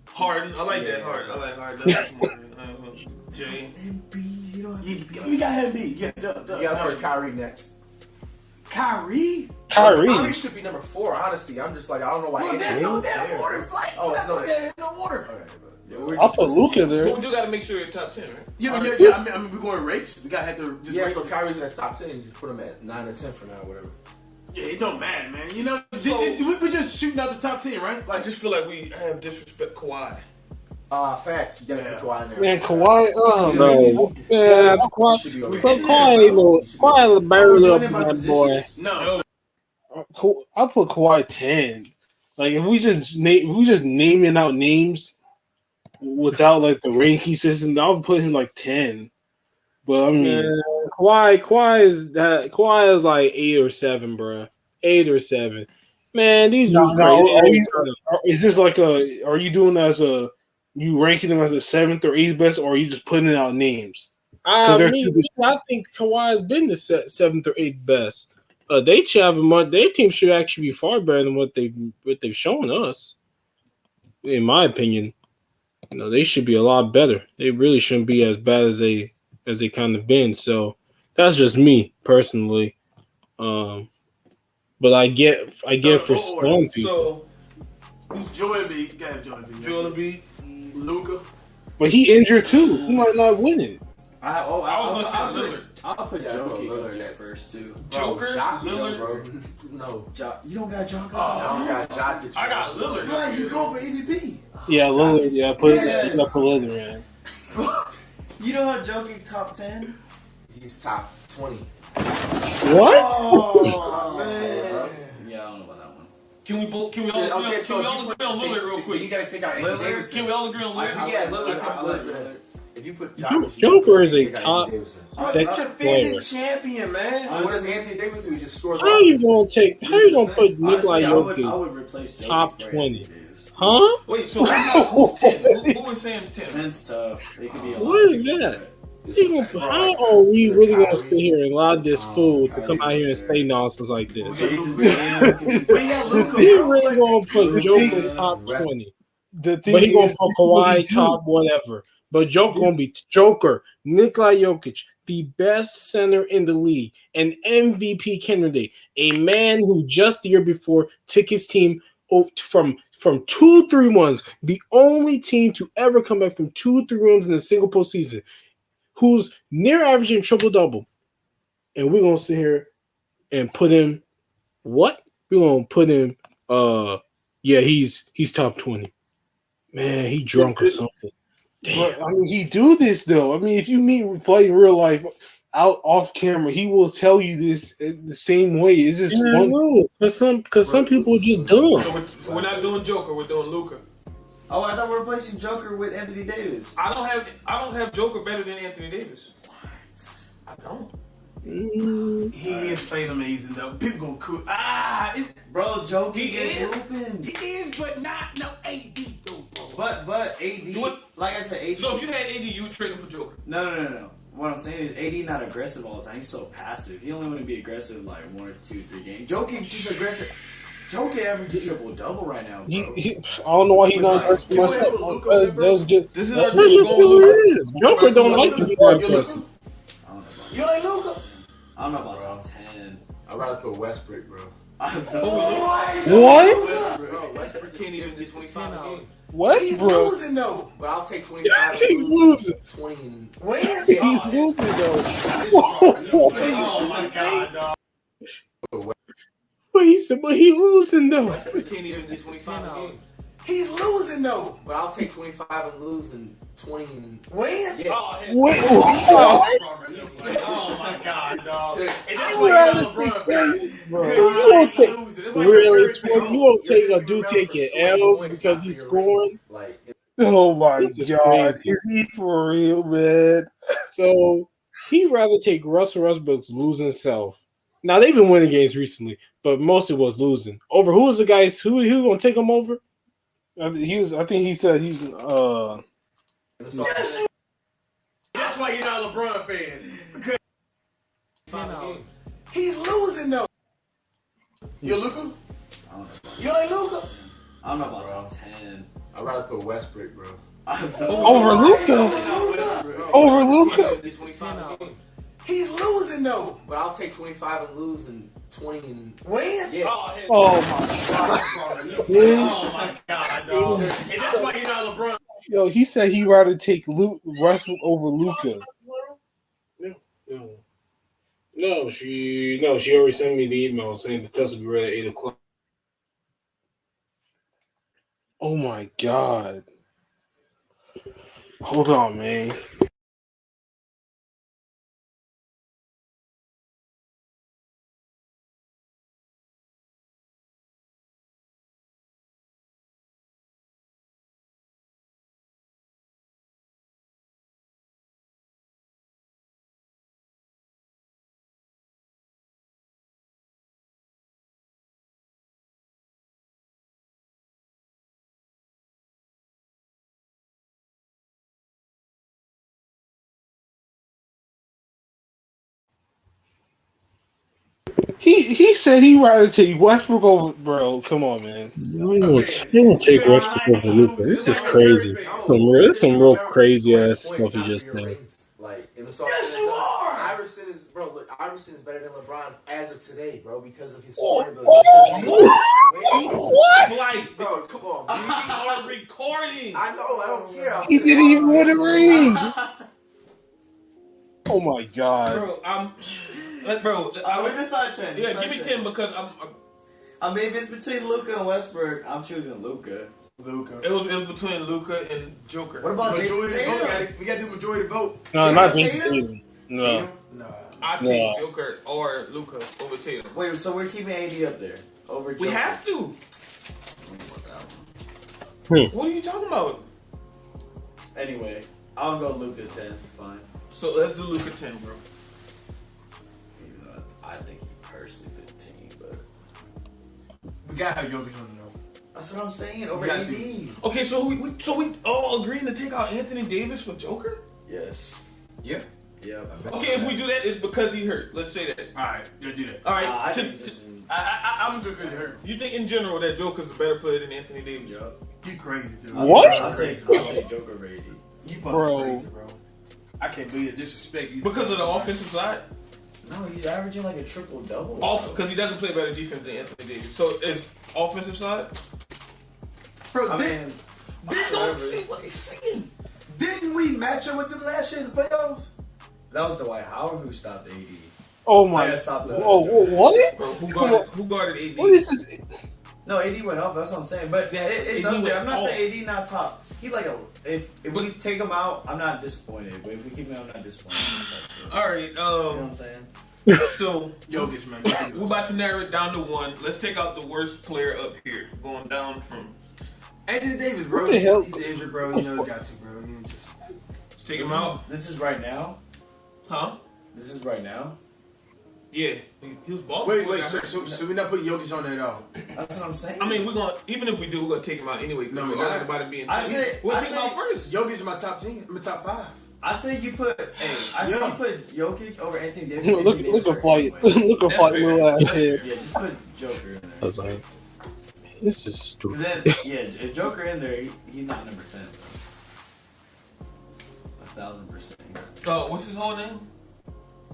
Harden. I like that. Harden. I like Harden. That's smart. Jay. Embiid, you don't. We got him beat. Yeah, You gotta put Kyrie next. Kyrie. Kyrie. should be number 4, honestly. I'm just like, I don't know why. Well, there's Anthony no is damn there. water flight. Oh, it's no. There's no water. Okay, but I'll put Luka But there. we do gotta make sure it's top 10, right? Yeah, I mean, we're going to rates. We got to have to just yeah, rate so them. Kyrie's in the top 10. You just put him at 9 or 10 for now, whatever. Yeah, it don't matter, man. You know, So- we're just shooting out the top 10, right? I just feel like we have disrespect Kawhi. Facts. You gotta put Kawhi in there. Man, Kawhi. Oh Bro, man. yeah, Kawhi, Should be over but there. Kawhi barely up that boy. No. I'll put Kawhi 10. Like if we just naming out names without like the ranking system, I'll put him like 10. But I mean, Man, Kawhi is like 8 or 7, bro. 8 or 7. Man, these dudes crazy. is this like are you doing as you ranking them as a 7th or 8th best, or are you just putting out names? I think Kawhi has been the 7th or 8th best. They should have their team should actually be far better than what they've shown us. In my opinion, they should be a lot better. They really shouldn't be as bad as they kind of been. So that's just me personally. But I get for some people. So Who's Joel Embiid? You got to have Joel Embiid. Joel Embiid. Luka. But he injured too. He might not win it. I'll I'll say Lillard. put Yeah, Jokic Lillard in there next. first too. Joker, Jokic, Lillard. bro. No. You don't got Jokic. I don't got Jokic. I got Lillard. Right, he's going for MVP. Yeah, Lillard. Yeah, put Yes. Lillard in. You don't have Jokic top 10. He's top 20. What? Oh, man. Yeah, I don't know about that one. Can we all agree on Lillard real You quick? gotta take out Anthony Davis. Can we all agree on Lillard? Yeah, Lillard. If you put Jokic, Joker is a take out top Anthony Davis. six player. champion, man. So what does Anthony Davis do? He just scores. How you gonna put Nikola Honestly, I Jokic would replace Jokic top for 20? Anthony Davis. Huh? Wait, so who's 10? Who was saying 10? 10's tough. They could be a What lot is bigger, that? How are we really gonna sit here and allow this fool to come out here and say nonsense like this? but Jason Tatum. We got Luka. He really gonna put Joker top 20, The thing but he gonna is, put Kawhi top whatever. But Joker gonna be Joker, Nikola Jokic, the best center in the league, an MVP candidate, a man who just the year before took his team from 2-3-1s, the only team to ever come back from 2-3-1s in a single postseason, who's near averaging triple-double. And we're going to sit here and put him, what? We're going to put him, he's top 20. Man, he drunk or something. Damn. But I mean, he do this though. I mean, if you meet Flight in real life, off camera, he will tell you this the same way. It's just one. Because some people are just dumb. So we're not doing Joker. We're doing Luka. Oh, I thought we were replacing Joker with Anthony Davis. I don't have Joker better than Anthony Davis. I don't. He is playing amazing though. People gonna cool. Bro, Joker He is is. open. He is, but not no AD though, bro. But AD, like I said, AD. So if you had AD, you would trade him for Joker. No. What I'm saying is AD not aggressive all the time. He's so passive. He only want to be aggressive like 1 or 2, 3 games. Jokic just aggressive. Joker average triple double right now, bro. I don't know why he's not dressing myself. That's good. This is That's our This team is going who Luka. it is. Joker don't like to be that dressed. I don't know about You ain't Luka. I don't know about top 10. I'd rather put Westbrook, bro. What? Bro, Westbrook can't even get 25 a game. He's Westbrook? losing though. But I'll take 25. He's losing. 20 and When? He's losing though. Oh my god, dog. But he said, but he losing though. Westbrook can't even get 25 a game. He's losing though. But I'll take 25 and lose and 20 and When? yeah. Wait, Oh my god, dog. And that's You why gotta you're take LeBron, this, man. bro. Good, You I don't ain't take losing. That's why you're really Curry fan. 20. You don't take You're a dude remembered taking for scoring L's points because after he's your scoring. rings. Like, Oh my This is god, crazy. is he for real, man? So he'd rather take Russell Westbrook's losing self. Now they've been winning games recently, but mostly was losing. Over who was the guys who gonna take him over? I think he said he's That's why you're not a LeBron fan. Because he's losing though. You Luka? I don't know about You ain't Luka? I don't know about top 10. I'd rather put Westbrook, bro. over Luka. Over Luka. Get 25 a game. He's losing though. But I'll take 25 and lose and 20 and When? yeah. Oh my god. Oh my god, dog. And that's why you're not LeBron. Yo, he said he'd rather take Westbrook over Luka. No, she already sent me the email saying the test will be ready at 8:00. Oh my god. Hold on, man. He said he'd rather take Westbrook over, bro. Come on, man. You don't take Westbrook over Luka. This is crazy. Some real crazy ass stuff he just said. Like, it was Yes, you are! Iverson is, bro, look, Iverson is better than LeBron as of today, bro, because of his scoring ability. What? Like, Bro, come on, we man. are recording. I know, I don't care. He didn't even win a ring. Oh my god. Bro, We decide 10. yeah, give me 10 because I mean, if it's between Luka and Westbrook, I'm choosing Luka. it was between Luka and Joker. What about Jason Majority vote. Tatum? We gotta do majority vote. No, not Jason Jason Tatum? Tatum. No. Nah. I take No. Joker or Luka over Tatum. Wait, so we're keeping AD up there over We Joker. have to. Hmm. What are you talking about? Anyway, I'll go Luka 10. Fine. So let's do Luka 10, bro. Even though I think he personally 15, but We gotta have Jokic on the note. that's what I'm saying. Over Got AD. to. Okay, so we all agreeing to take out Anthony Davis for Joker? Yes. Yeah. Yeah. Okay, if we do that, it's because he hurt. Let's say that. Alright, yeah, do that. All right. I to- think to- this is. I'm good because it hurt. you think in general that Joker's a better player than Anthony Davis? Yup. You crazy, dude. What? I'll take Joker over AD. You fucking Bro. crazy, bro. I can't believe the disrespect you. Because of the offensive side? No, he's averaging like a triple double. Because he doesn't play better defense than Anthony Davis. So it's offensive side? Bro, I mean, don't see what he's saying. Didn't we match up with them last year in the playoffs? that was Dwight Howard who stopped AD. Oh I my. gotta stop that. Whoa, what? Bro, who guarded AD? What is this? No, AD went off. That's what I'm saying. But Yeah, it's AD up there. went I'm not off. saying AD not top. He like a if we take him out, I'm not disappointed. But if we keep him, I'm not disappointed. All right. You know what I'm saying? So Jokic, man. we're about to narrow it down to one. Let's take out the worst player up here, going down from. Anthony Davis, bro. What the hell? He's injured, bro. You know he got to, bro. You just. Let's take him out, This is right now. huh? This is right now. Yeah, he was balling. Wait. So we're not putting Jokic on there at all. That's what I'm saying. I mean, we're gonna even if we do, we're gonna take him out anyway. No, we're we're not. about it being. I said- we'll I take him said- out first. Jokic is my top 10. I'm top 5. I said you put. Hey, I said you put Jokic over Anthony Davis. Look Anthony Davis at hurt fight. anyway. Look at fight, little ass head. Yeah, just put Joker in there. That's all right. This is 'Cause stupid. then, if Joker in there, he's not number 10. 1,000%. Oh, what's his whole name?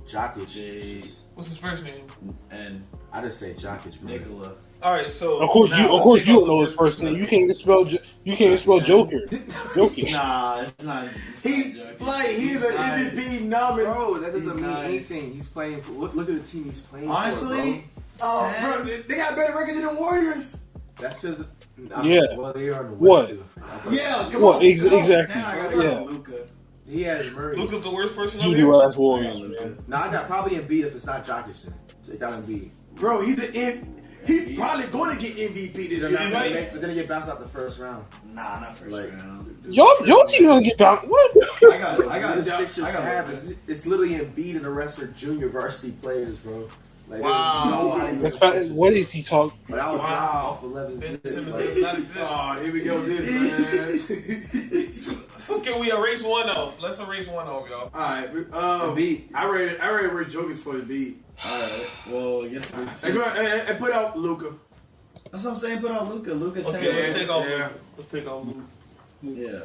Jokic. What's his first name? And I just say Jokic, bro. Nikola. All right, so Of course, now you let's take don't off know the his first name. name. You can't even spell. You can't even spell Joker. Jokic. Nah, it's not. He's an MVP nominee. Bro, that doesn't He's mean nice. anything. He's playing for. Look at the team he's playing Honestly, for, Oh, 10. bro, they got better record than the Warriors. bro. That's just. Yeah. Well, they are in the What? West, too. I thought- Yeah, come What? on. Exactly. 10, I gotta Yeah. go to Luka. He has Murray. Luka's the worst person. You over do here? ass Warriors, man. No, I got probably Embiid if it's not Jokic. Then it got Embiid. Bro, he's probably going to get MVP this year. Right? But then he get bounced out the first round. Nah, not first Like- round. Your team gonna get down. What? I got The Sixers I got have it's literally Embiid and the rest are junior varsity players, bro. Like, Wow. What is he talking? But I was Wow. dropped off 11 Ben zip, Simmons like- does not exist. Oh, here we go with this, man. So can we erase one off? Let's erase one off, y'all. All right, Embiid. I rated Ray Jokic for the beat. Alright, well, I guess And go ahead and put out Luka. that's what I'm saying. Put on Luka. Luka 10. Okay, let's take off. Yeah. Let's take off. Yeah.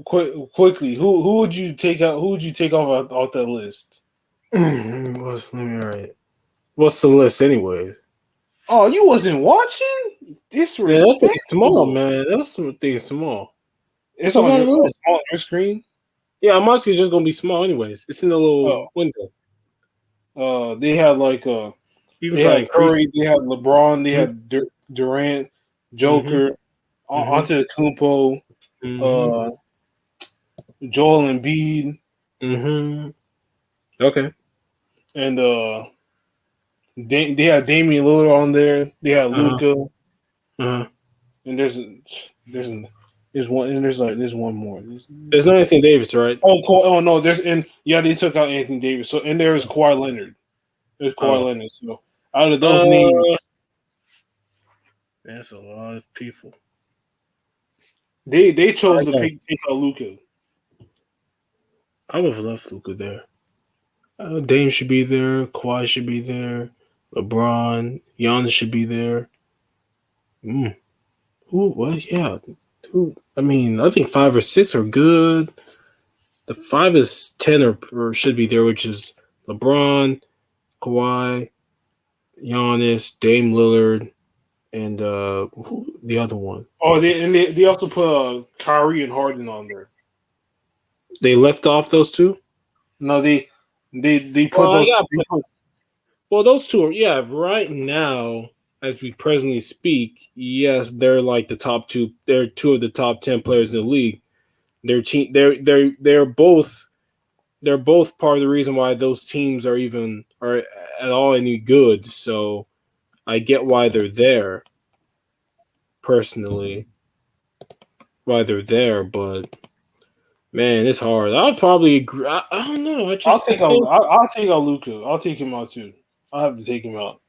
Quickly, who would you take out? Who would you take off that list? Let me write. What's the list anyway? Oh, you wasn't watching? Yeah, Disrespect. that's small, man. That's something small. It's on What's on the your, list? on your screen. Yeah, my screen's just gonna be small anyways. It's in the little window. They had like Even they try had and increase- Curry, they had LeBron, they had Durant, Joker, Antetokounmpo, Joel Embiid, Okay. and they had Damian Lillard on there. They had Luka, and there's one, and there's one more. There's no Anthony Davis, right? Oh no, they took out Anthony Davis. So and there is Kawhi Leonard. There's Kawhi Leonard. So out of those names, that's a lot of people. they chose to take out Luka. I would have left Luka there. Dame should be there. Kawhi should be there. LeBron, Giannis should be there. Who? What? Yeah. Who? I mean, I think 5 or 6 are good. The 5 is 10 or should be there, which is LeBron, Kawhi, Giannis, Dame Lillard, and who, the other one. Oh, they also put Kyrie and Harden on there. They left off those two. No, they put those. Well, those two are right now, as we presently speak. Yes, they're like the top two. They're 2 of the top 10 players in the league. Their team. They're both part of the reason why those teams are at all any good. So I get why they're there. Personally, why they're there, but. Man, it's hard. I'll probably agree. I don't know. I'll take out Luka. I'll take him out too. I'll have to take him out.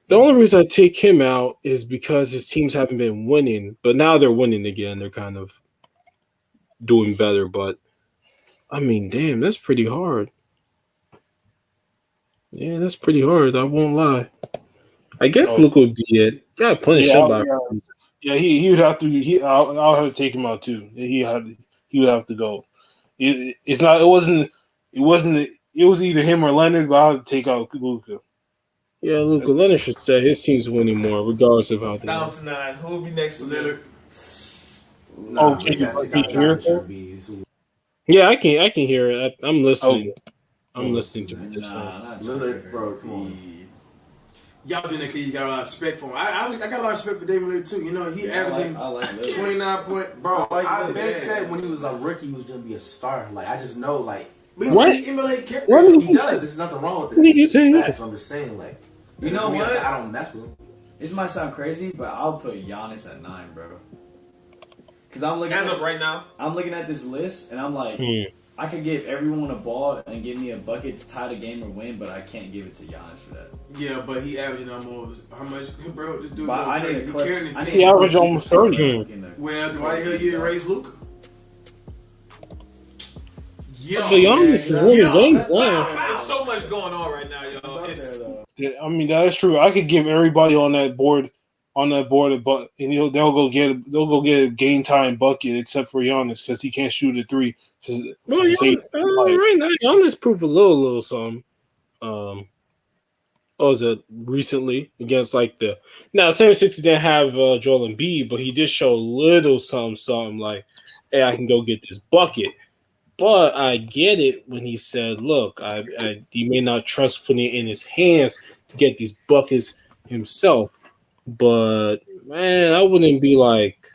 The only reason I take him out is because his teams haven't been winning, but now they're winning again. They're kind of doing better, but I mean, damn, that's pretty hard. Yeah, that's pretty hard. I won't lie. I guess Luka would be it. Got plenty of shot. Yeah, he would have to. I'll have to take him out too. He would have to go. It was either him or Leonard, but I'll have to take out Luka. Yeah, Luka Leonard should say his team's winning more, regardless of how they Down to 9. Who will be next? Lillard. Yeah, I can hear it. I'm listening. I'm listening to what you're saying. Not Lillard, bro, come on. Y'all doing that because you got a lot of respect for him. I got a lot of respect for Damian Lillard too. You know, he averaging I like Lillard. 29 point. Bro, I like I Lillard. said when he was a rookie, he was going to be a star. Like, I just know, like, But What? he emulate character. What did he he does. say? There's nothing wrong with What did he this. say? Facts. I'm just saying, like, You know me, what? I don't mess with him. This might sound crazy, but I'll put Giannis at 9, bro. Because I'm looking As of right now. I'm looking at this list, and I'm like, I could give everyone a ball and give me a bucket to tie the game or win, but I can't give it to Giannis for that. Yeah, but he averaging almost how much, bro? This dude, But I need a he clutch. carrying his I need team. He averaged almost 30. In there. Well, why the hell you erase Luka? Yo, But Giannis is winning games wow. now. There's so much going on right now, y'all. It's up there, though. Yeah, I mean that is true. I could give everybody on that board but and they'll go get a game time bucket except for Giannis because he can't shoot a three. Well, right now, Giannis proved a little something. What was it recently against like the now 76 didn't have Joel Embiid, but he did show a little something like, hey, I can go get this bucket. But I get it when he said, look, he may not trust putting it in his hands to get these buckets himself. But man, I wouldn't be like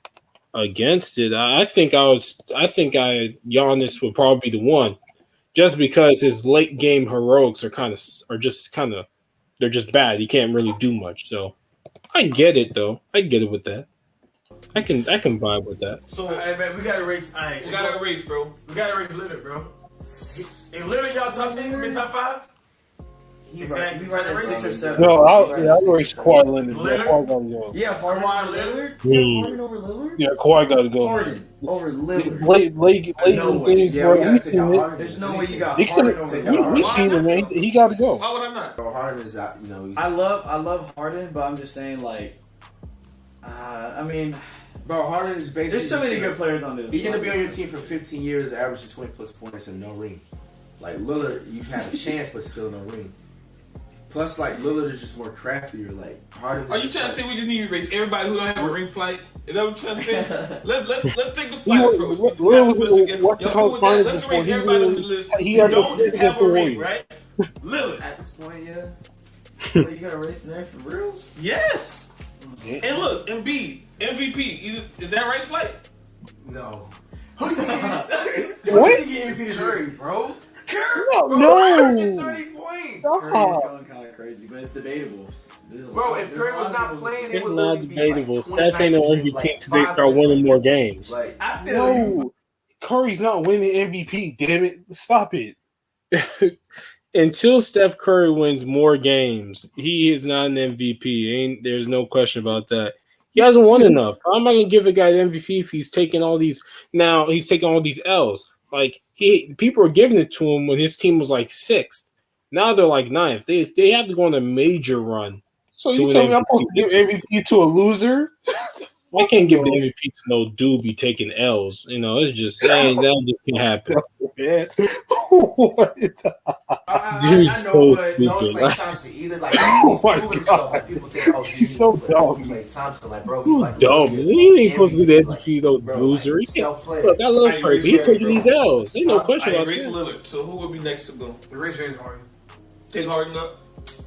against it. I think Giannis would probably be the one. Just because his late game heroics are just they're just bad. He can't really do much. So I get it though. I get it with that. I can vibe with that. So Hey, man, we gotta race. we got to erase, bro. We gotta race Lillard, bro. If Lillard y'all top 10, be top 5? He Exactly. right at 6 or 7. No, I'll He right at erase 6 or Kawhi 7. Leonard. Leonard? Yeah, Kawhi gotta go. Yeah, Harden Kawhi over Lillard. Hmm. Yeah, Harden over Lillard. Yeah, Kawhi gotta go. Harden over Lillard. Late No in way. things, Yeah, bro. we gotta We've take seen out it. Harden. There's no way you got He Harden could've- over Take Lillard. out We've seen it, man. He gotta go. Why would I not? Bro, Harden is out. You know, he's, I love Harden, but I'm just saying, like, I mean, bro, Harden is basically. there's so many just good players on this. He's gonna be on your team for 15 years, averaging 20 plus points and no ring. Like Lillard, you have a chance, but still no ring. Plus, like Lillard is just more craftier. Like Harden. Are you trying to say we just need to erase everybody who don't have a ring flight? Is that what you're trying to say? Let's take the flight approach. What's the Y'all cool with that? finals Let's before erase he everybody on really- the list he who had no don't place have against a the ring, Warriors. right? Lillard. At this point, yeah. But you gotta race there for reals? Yes. Yeah. And look, Embiid, MVP. Is that right, flight? No. Who you What? give MVP this Curry, year? bro. No. 30 points. Stop. Curry's going kind of crazy, but it's debatable. Bro, if Curry was not playing, it It's would not literally be debatable. like Steph ain't no 29, MVP like, until they 5 start winning more games. Like, I feel you. No. Curry's not winning MVP. Damn it. Stop it. Until Steph Curry wins more games, he is not an MVP. There's no question about that. He hasn't won enough. How am I gonna give a guy the MVP if he's taking all these L's? Like people were giving it to him when his team was like 6th. Now they're like 9th. They have to go on a major run. So To you an tell me I'm supposed to MVP. give MVP to a loser? I can't give the MVP to no dude be taking L's. You know, it's just saying that just can't happen. Man. What? Dude's I so know, but no stupid. play Thompson either. Like, Oh he's my proven himself. God. Like, people think, oh, He's so dumb. Play Thompson, like, bro, he's Who's like dumb? really He ain't supposed to get the like, MVP, though, bro, loser. Like, He can't- self-play. Look, I love I Curry, but agree, he's taking bro. these L's. Ain't no I question about erase that. Lillard. So who would be next to go? Erase James Harden. Take Harden up.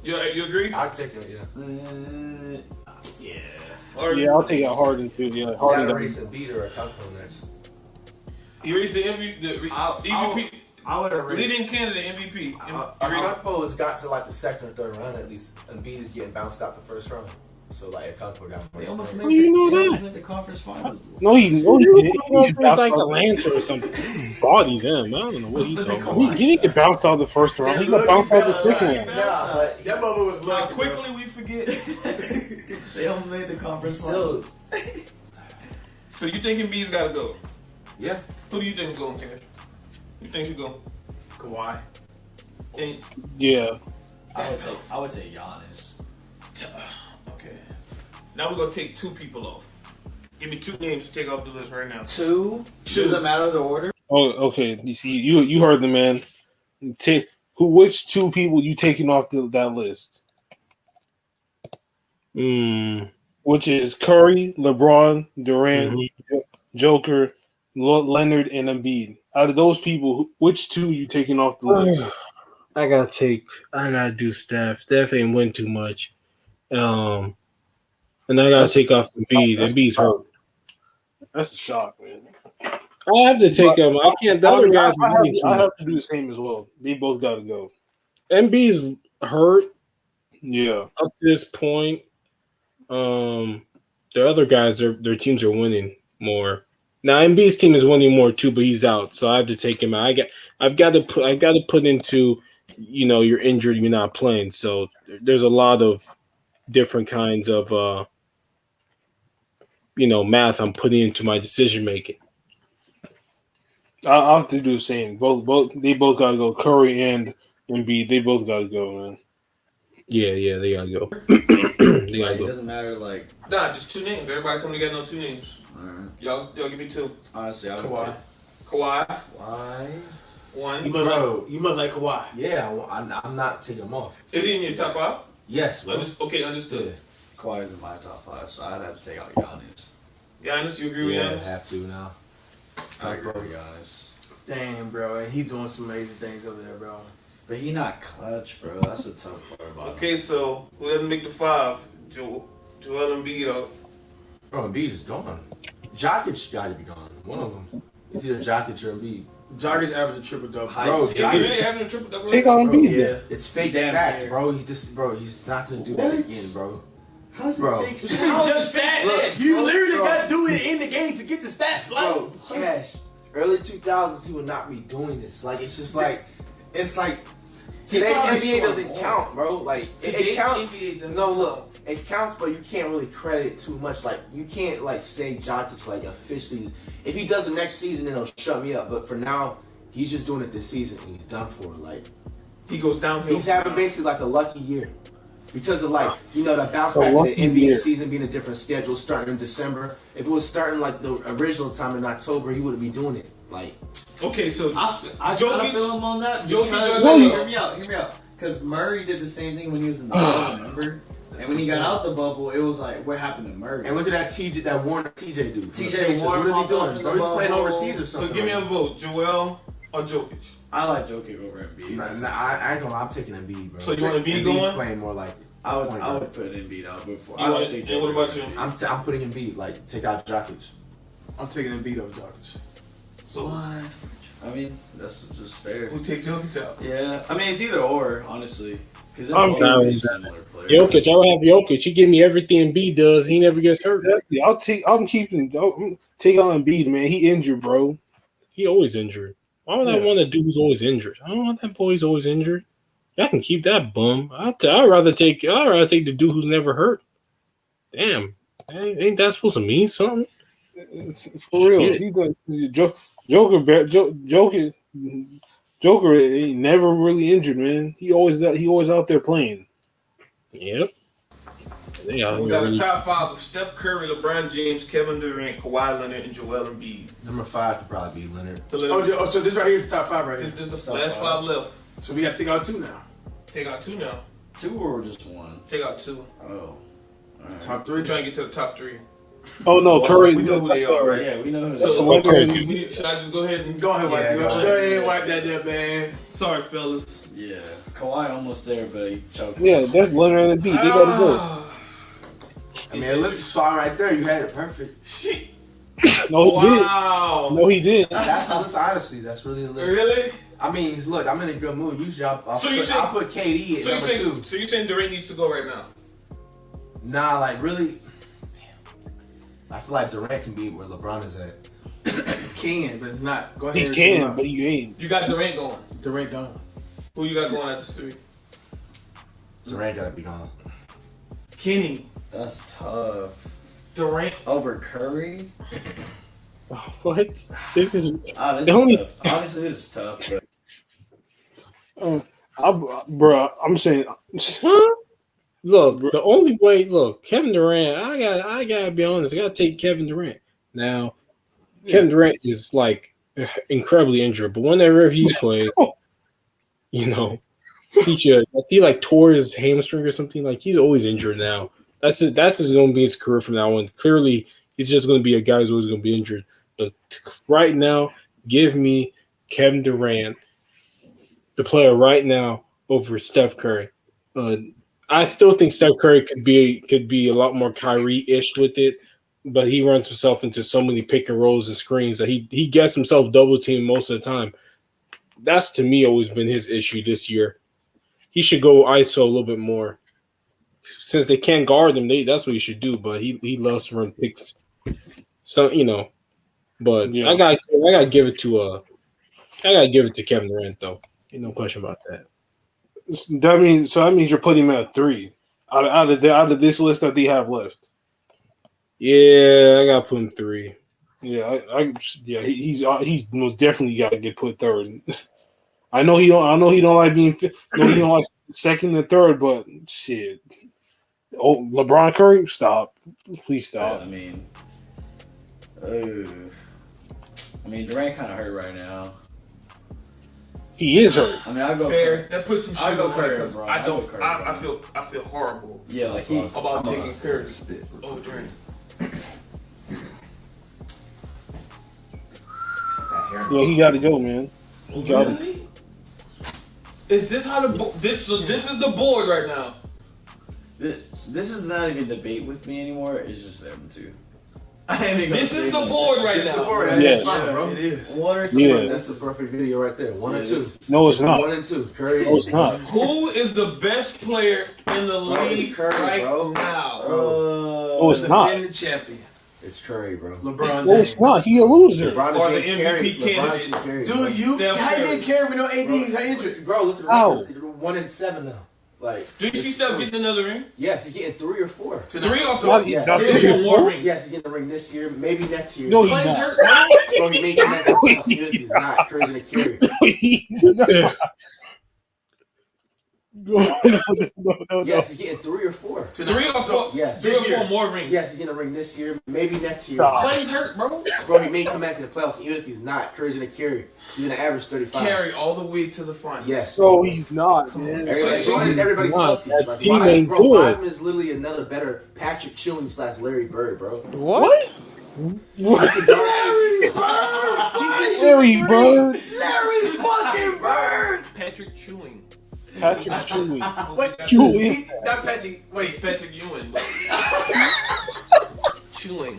You agree? I'll take it, yeah. Yeah. Or Yeah, I'll take out Harden too. Yeah, You Harden. gotta race a beater or Cutco next. erase the MVP. The MVP. I would erase. Leading candidate MVP. Cutco has got to like the second or third round at least. Embiid is getting bounced out the first round. So like Cutco got They almost first. made you know they that? almost made the conference finals. No, he didn't. It's like Atlanta or something. Body them. I don't know what he talking about. He didn't get bounced out the first round. He got bounced out the second round. Yeah, but That bubble was How lucky. quickly we forget. They almost made the conference still, finals. So you think Embiid's got to go? yeah. Who do you think is going, Ken? You think should go? Kawhi. And, Yeah. I would take Giannis. okay. Now we're gonna take 2 people off. Give me 2 names to take off the list right now. Two. Two. Does it matter the order? Oh, okay. You see, you heard the man. Which 2 people you taking off that list? Which is Curry, LeBron, Durant, Joker, Leonard, and Embiid. Out of those people, which 2 you taking off the list? I gotta do Steph. Steph ain't win too much. And I gotta take off Embiid. Embiid's hurt. That's a shock, man. I have to take him. I can't. The other guys are winning too I much. have to do the same as well. They both got to go. Embiid's hurt Yeah. up to this point. The other guys, their teams are winning more. Now Embiid's team is winning more too, but he's out, so I have to take him out. I've got to put into, you're injured, you're not playing. So there's a lot of different kinds of math I'm putting into my decision making. I have to do the same. They both gotta go. Curry and Embiid, they both gotta go, man. Yeah, they gotta go. They Like, gotta it go. doesn't matter. Like, Nah, just 2 names. Everybody come together on 2 names. all right. Y'all give me 2. Honestly, I would Kawhi. say Kawhi, Why? 1. You must like Kawhi. Yeah, I'm not taking him off. Is he in your top 5? Yes, bro. Okay, understood. Kawhi is in my top 5, so I'd have to take out Giannis. Giannis, you agree with Yeah, Giannis? have to now. I agree with Giannis. Damn, bro, and he's doing some amazing things over there, bro. But he not clutch, bro. That's a tough part about him. Okay, so who doesn't make the 5? Joel Embiid or Bro, Embiid is gone. Jokic got to be gone. One of them. It's either Jokic or Embiid. Jokic averaged a triple double. Bro, is he really having a triple double? Take on Bro, Embiid. Yeah. It's fake Damn stats, near. bro. He's not gonna do that again, bro. How's Bro. it fake? Just stats. Look, You bro, literally bro. got to do it in the game to get the stats. Bro, Cash. Early 2000s, he would not be doing this. Like, it's just like, it's like today's probably NBA scored doesn't more. count, bro. Like, it Today's counts. NBA doesn't No, count. look, it counts, but you can't really credit it too much. Like, you can't like say Jokic like officially. If he does it next season, then it'll shut me up. But for now, he's just doing it this season, and he's done for. Like, He goes downhill. he's having basically like a lucky year. Because of like, the bounce A back to the lucky NBA year. season being a different schedule starting in December. If it was starting like the original time in October, he wouldn't be doing it. Like, Okay, so I kind Jokic- of feel him on that. Jokic Because, are No, hear me out. Because Murray did the same thing when he was in the bubble, remember? And when he got out the bubble, it was like, what happened to Murray? and look at that Warner TJ dude. TJ Warner what is he popped off doing? in Bro, the he's playing bubble. overseas or so something. give me a vote, Joel or Jokic. I like Jokic over Embiid. Nah, I ain't gonna. I'm taking Embiid, bro. So you want Embiid Embiid's going? playing more like. I would point guard. put Embiid out before. You I would want- take and what Jokic about over you? Embiid. I'm putting Embiid. Like, take out Jokic. I'm taking Embiid over Jokic. So What? I mean, that's just fair. who take Jokic out? Yeah, I mean, it's either or, honestly. Because they're I'm both down pretty with that. similar players. Jokic, I would have Jokic. He give me everything Embiid does. He never gets hurt. Exactly. I'm take on Embiid, man. He injured, bro. He always injured. Why would I Yeah. want a dude who's always injured? I don't want that boy who's always injured. Y'all can keep that bum. I'd rather take the dude who's never hurt. Damn, ain't that supposed to mean something? For real, Shit. he does. Joker ain't never really injured, man. He always out there playing. Yep. Yeah, We got a top 5 of Steph Curry, LeBron James, Kevin Durant, Kawhi Leonard, and Joel Embiid. Number 5 could probably be Leonard. So So this right here is the top 5 right here. this is the last 5 left. So we got to take out 2 now. Take out 2 now. 2 or just 1? Take out 2. Oh. Alright. Top We're 3. trying to get to the top 3. Oh no, Well, Curry. we know who they are, right? Yeah, we know who That's that a is. Leonard. Should I just go ahead and Go ahead, wipe Yeah, that. go Go ahead. ahead, wipe that up, man. Sorry, fellas. Yeah. Kawhi almost there, but he choked. Yeah, that's Leonard and Embiid. They gotta go. Ah. I mean, let's just spot right there. You had it perfect. Shit. No, he Wow. didn't. No, he didn't. That's honestly, that's really the list. Really? I mean, look, I'm in a good mood. Usually, I'll So you say- put KD at So you number saying 2. so you saying Durant needs to go right now? Nah, like really. I feel like Durant can be where LeBron is at. Can, but not. Go ahead. He and take him can, out. but he ain't. You got Durant going. Durant gone. Who you got going at this 3? Durant gotta be gone. Kenny. That's tough. Durant. Over Curry? What? This is Ah, this The is only- tough. Honestly, this is tough. But I'm saying. look. The only way. Look, Kevin Durant. I gotta be honest. I gotta take Kevin Durant now. Kevin Durant is like incredibly injured, but whenever he's played, he like tore his hamstring or something. Like he's always injured now. That's just going to be his career from now on. Clearly, he's just going to be a guy who's always going to be injured. But right now, give me Kevin Durant, the player right now, over Steph Curry. I still think Steph Curry could be a lot more Kyrie-ish with it, but he runs himself into so many pick and rolls and screens that he gets himself double teamed most of the time. That's to me always been his issue this year. He should go ISO a little bit more. Since they can't guard him, that's what he should do. But he loves to run picks. So but Yeah. I gotta give it to Kevin Durant though. Ain't no question about that. That means you're putting him at 3 out of this list that they have list. Yeah, I gotta put him 3. He's most definitely got to get put third. I know he don't like being. No, he don't like second and third, but shit. Oh, LeBron Curry, stop! Please stop. I mean, Durant kind of hurt right now. He is hurt. I mean, I'll go fair. Curry. That puts some shit I'll go on Curry, because bro. I don't. I'll go Curry, I feel horrible. Yeah, like about taking Curry over Durant. Yeah, he got to go, man. He got to. Really? Is this how this is the board right now? This is not even a debate with me anymore. It's just them two. This is the board right now. Yes. Bro. It is. 1 or 2. Yeah. That's the perfect video right there. 1 or 2. No, it's not. 1 and 2. Curry. No, it's not. Who is the best player in the league Curry, right bro. now? No, it's not. Defending champion. It's Curry, bro. LeBron No, James. it's not. He a loser. LeBron Or is the getting MVP carried. LeBron's candidate. getting carried, Dude, bro. you Steph how you Curry. didn't care with no AD? He's not injured. Bro, look at the Ow. record. 1 and 7 now. Like, Do you see Steph getting another ring? yes, he's getting 3 or 4. 3 or 4? Not- Yeah. not Here's three one or more four? ring. Yes, he's getting the ring this year, maybe next year. No, he's Clay's not. hurt, bro. So he may come back to the even if he's not. Curry's gonna carry. He's not. No. Yes, he's getting 3 or 4. 3 or 4? Yes. 3 or 4 more rings. Yes, he's getting a ring this year, maybe next year. Stop. Clay's hurt, bro. Bro, he may come back in the playoffs, even if he's not. Curry's gonna carry. He's gonna average 35. Carry all the way to the final. Yes. No, he's not, man. Everybody's not. healthy. That Like, team ain't good. Wiseman is literally another better Patrick Chewing / Larry Bird, bro. What? Larry Larry Bird. Larry fucking Bird. Patrick Chewing. Patrick Chewy. Wait, Chewy. not Patrick. Wait, Wait, Patrick Ewing. but- Chewing.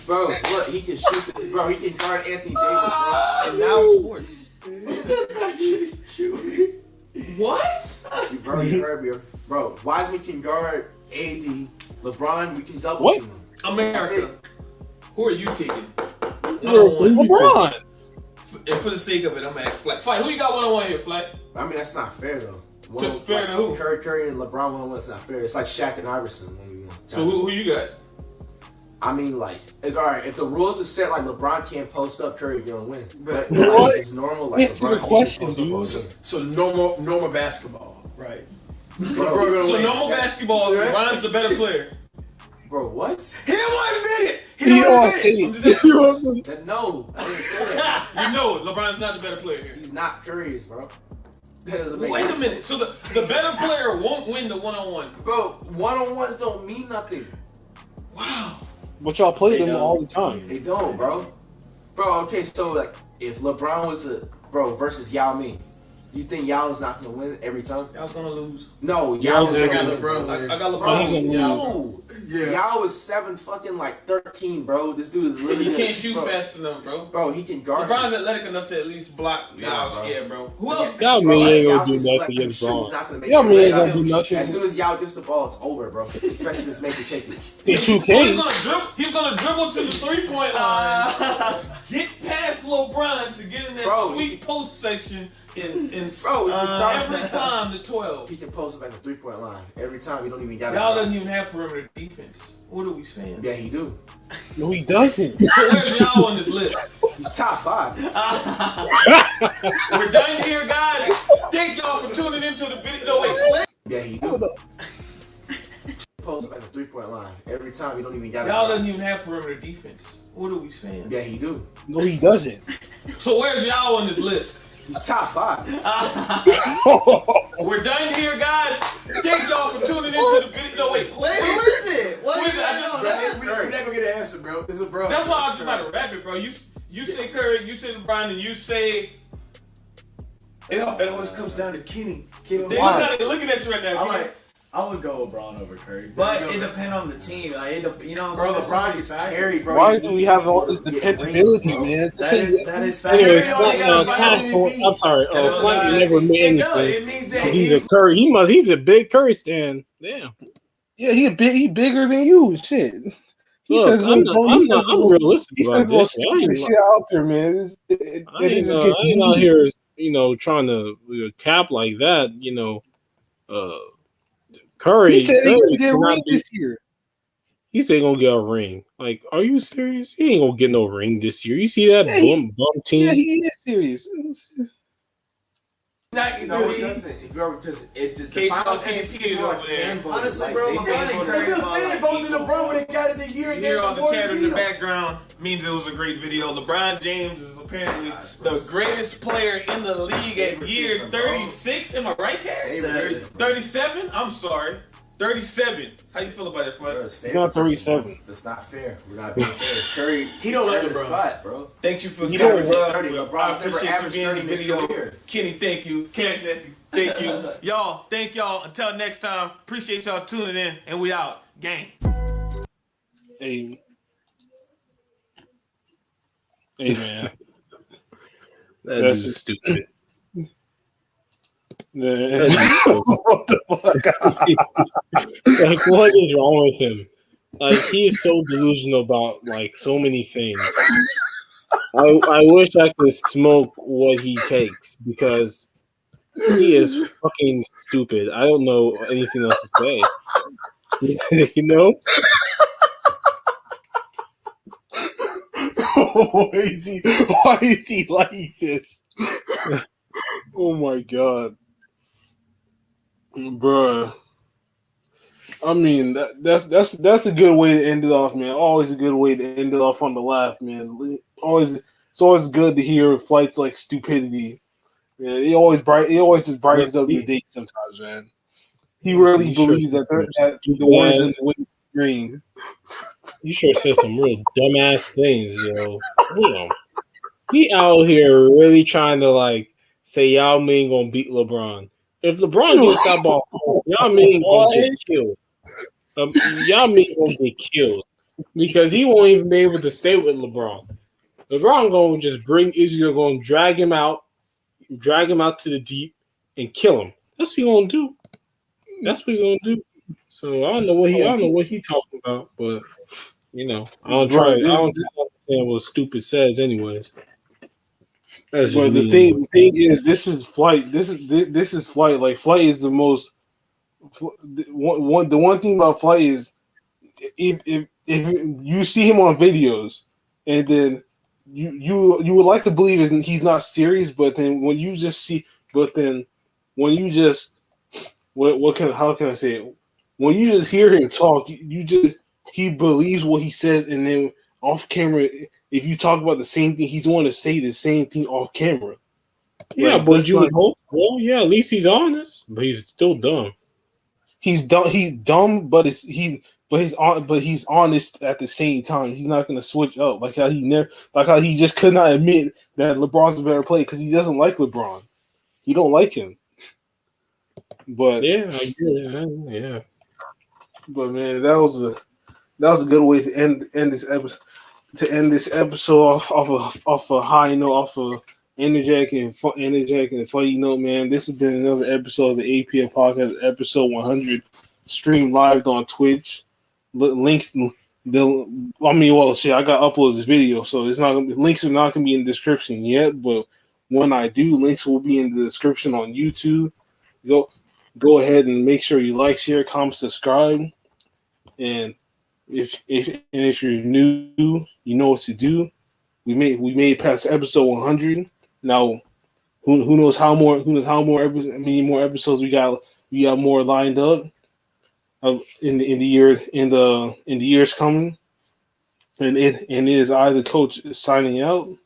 Bro, look, he can shoot. Bro, he can guard Anthony Davis, bro. And now sports. What? Bro, you heard me. Bro, Wiseman can guard AD. LeBron, we can double What? team him. America. Who are you taking? LeBron. And for the sake of it, I'm gonna ask Flat. Flat, who you got 1-on-1 here, Flat? I mean, that's not fair, though. Fair to who? Curry and LeBron 1-on-1, it's not fair. It's like Shaq and Iverson. 1v1. So who you got? I mean, like, it's all right. If the rules are set, like LeBron can't post up, Curry gonna win. But What? like, it's normal. Like, Answer the LeBron question, can't post up dude. so normal basketball, right? Bro, LeBron gonna So win. normal basketball, LeBron's the better player. bro, what? He didn't want to admit it. He You didn't don't want to say admit it. it. No, I didn't say that. You know LeBron's not the better player here. He's not Curry's, bro. That doesn't make Wait a sense. minute. So the better player won't win the 1-on-1. Bro, 1-on-1s don't mean nothing. Wow. But y'all play They them don't. all the time. They don't, bro. Bro, okay, so like, if LeBron was versus Yao Ming, you think Yao is not gonna win every time? I was gonna lose. No, Yao's Yao's gonna gonna win. win. I got Bro, LeBron. he's gonna no. Yeah. Yao is 13, bro. This dude is literally. He can't shoot bro, fast enough, bro. Bro, he can guard. LeBron's athletic enough to at least block Nah, Yao. bro. Yeah, bro. Who else? Y'all Bro, mean ain't Yao gonna do can nothing select against the shoot, he's Braun. not gonna make Y'all it. mean ain't gonna do nothing. As soon as Yao gets the ball, it's over, bro. Especially this make it take it. In So 2K. he's gonna dribble to the 3-point line, get past LeBron to get in that Bro, sweet post section in Bro, he can start every time to 12. He can post up at the 3-point line every time. You don't even got Y'all doesn't even have perimeter defense. What are we saying? Yeah, he do. No, he doesn't. So where's y'all on this list? He's top 5. We're done here, guys. Thank y'all for tuning into the video. Yeah, he do. Post up at the 3-point line every time. You don't even got Y'all doesn't even have perimeter defense. What are we saying? Yeah, he do. No, he doesn't. So where's y'all on this list? He's top 5. We're done here, guys. Thank y'all for tuning into the video. Wait, Who is it? What Who is it? I just- We're not gonna get an answer, bro. This is bro. That's why I was just about to wrap it, bro. You say Curry, you say LeBron, and you say it always comes down to Kenny. They're looking at you right now. I would go LeBron over Curry, But it depends on the team. Like, you know what Bro, I'm saying? LeBron gets carried, bro. Why do we have all this dependability, man? That is fact. Anyways, Curry only got a I'm sorry. Flight never meant It anything. means that He's a Curry. He's a big Curry stan. Damn. Yeah, he bigger than you. Shit. He Look, says I'm realistic he about says more this. stupid shit out there, man. I ain't out here, trying to cap like that. Curry. He said he Curry didn't cannot ring be- this year. he said he gonna get a ring. Like, are you serious? He ain't gonna get no ring this year. You see that bum Yeah, team? he is serious. Not, no, it doesn't. Because it just the Case finals can't MVP see it is more over like there. fan voting. Honestly, Like, bro, they LeBron fan ain't voted. caring They about, fan like, voted equal. LeBron when they got it the year You and hear gave all the Warriors chatter in beat the 'em. background means it was a great video. LeBron James is apparently the greatest player in the league at year 36. Am I right, Cass? 37? I'm sorry. 37. How you feel about that, Bro, Fred? it's He's not favoritism, 37. bro. That's not fair. We're not being fair. Curry, He don't like earned a LeBron. spot, bro. Thank you for You scaring don't me. average 30. I LeBron's never appreciate you averaged being in 30 in the his video. career. Kenny, thank you. Cash Nasty, thank you. Y'all, thank y'all. Until next time, appreciate y'all tuning in, and we out. Gang. Hey, Hey man, that That's dude's just- stupid. man. That dude's stupid. What the fuck? Like, what is wrong with him? Like, he is so delusional about like so many things. I wish I could smoke what he takes because he is fucking stupid. I don't know anything else to say. You know? Why is he like this? Oh my god, bruh. I mean, that's a good way to end it off, man. Always a good way to end it off on the laugh, man. It's always good to hear flights like stupidity. Man, he always just brightens up your day sometimes, man. He really You sure believes said that some the stupid Warriors ass- in the winning green. You sure said some real dumbass things, yo. Damn. He out here really trying to like say Yao Ming gonna beat LeBron. If LeBron gets that ball, Yao Ming gonna get killed. Yao Ming gonna get killed because he won't even be able to stay with LeBron. LeBron gonna just bring Israel, gonna drag him out to the deep and kill him. That's what he gonna do. That's what he's gonna do. So I don't know what he talking about, but you know, I don't understand what stupid says anyways. That's just But the me thing, anyway. the thing is, this is flight. This is flight. Like flight is the most. The one thing about flight is if you see him on videos, and then you would like to believe he's not serious, but then when you just see, but then when you just how can I say it? When you just hear him talk, he believes what he says, and then off camera, if you talk about the same thing, he's going to say the same thing off camera. Yeah, Like, but you would hope. Well, yeah, at least he's honest, but he's still dumb. He's dumb. He's dumb, but he's honest at the same time. He's not going to switch up like how he just could not admit that LeBron's a better player because he doesn't like LeBron. He don't like him. But Yeah, I get it. Yeah. But man, that was a good way to end this episode. To end this episode off a high note, off a energetic and funny note, man. This has been another episode of the APF podcast, episode 100, streamed live on Twitch. Links, I got uploaded this video, so links are not gonna be in the description yet. But when I do, links will be in the description on YouTube. Go ahead and make sure you like, share, comment, subscribe, and if you're new, you know what to do. We made past episode 100. Now, who knows how many more episodes we got? We got more lined up in the years coming. And it is I, the coach, signing out. And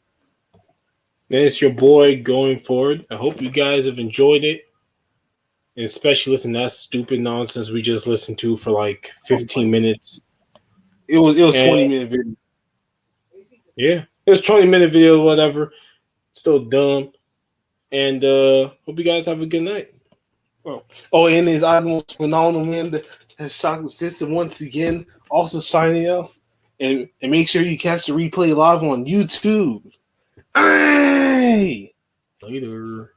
it's your boy going forward. I hope you guys have enjoyed it. And especially listen to that stupid nonsense we just listened to for like 15 minutes. It was 20-minute video. Yeah. It was 20-minute video, whatever. Still dumb. And hope you guys have a good night. And his most phenomenal man that has shocked the system once again. Also signing out. And make sure you catch the replay live on YouTube. Hey! Later.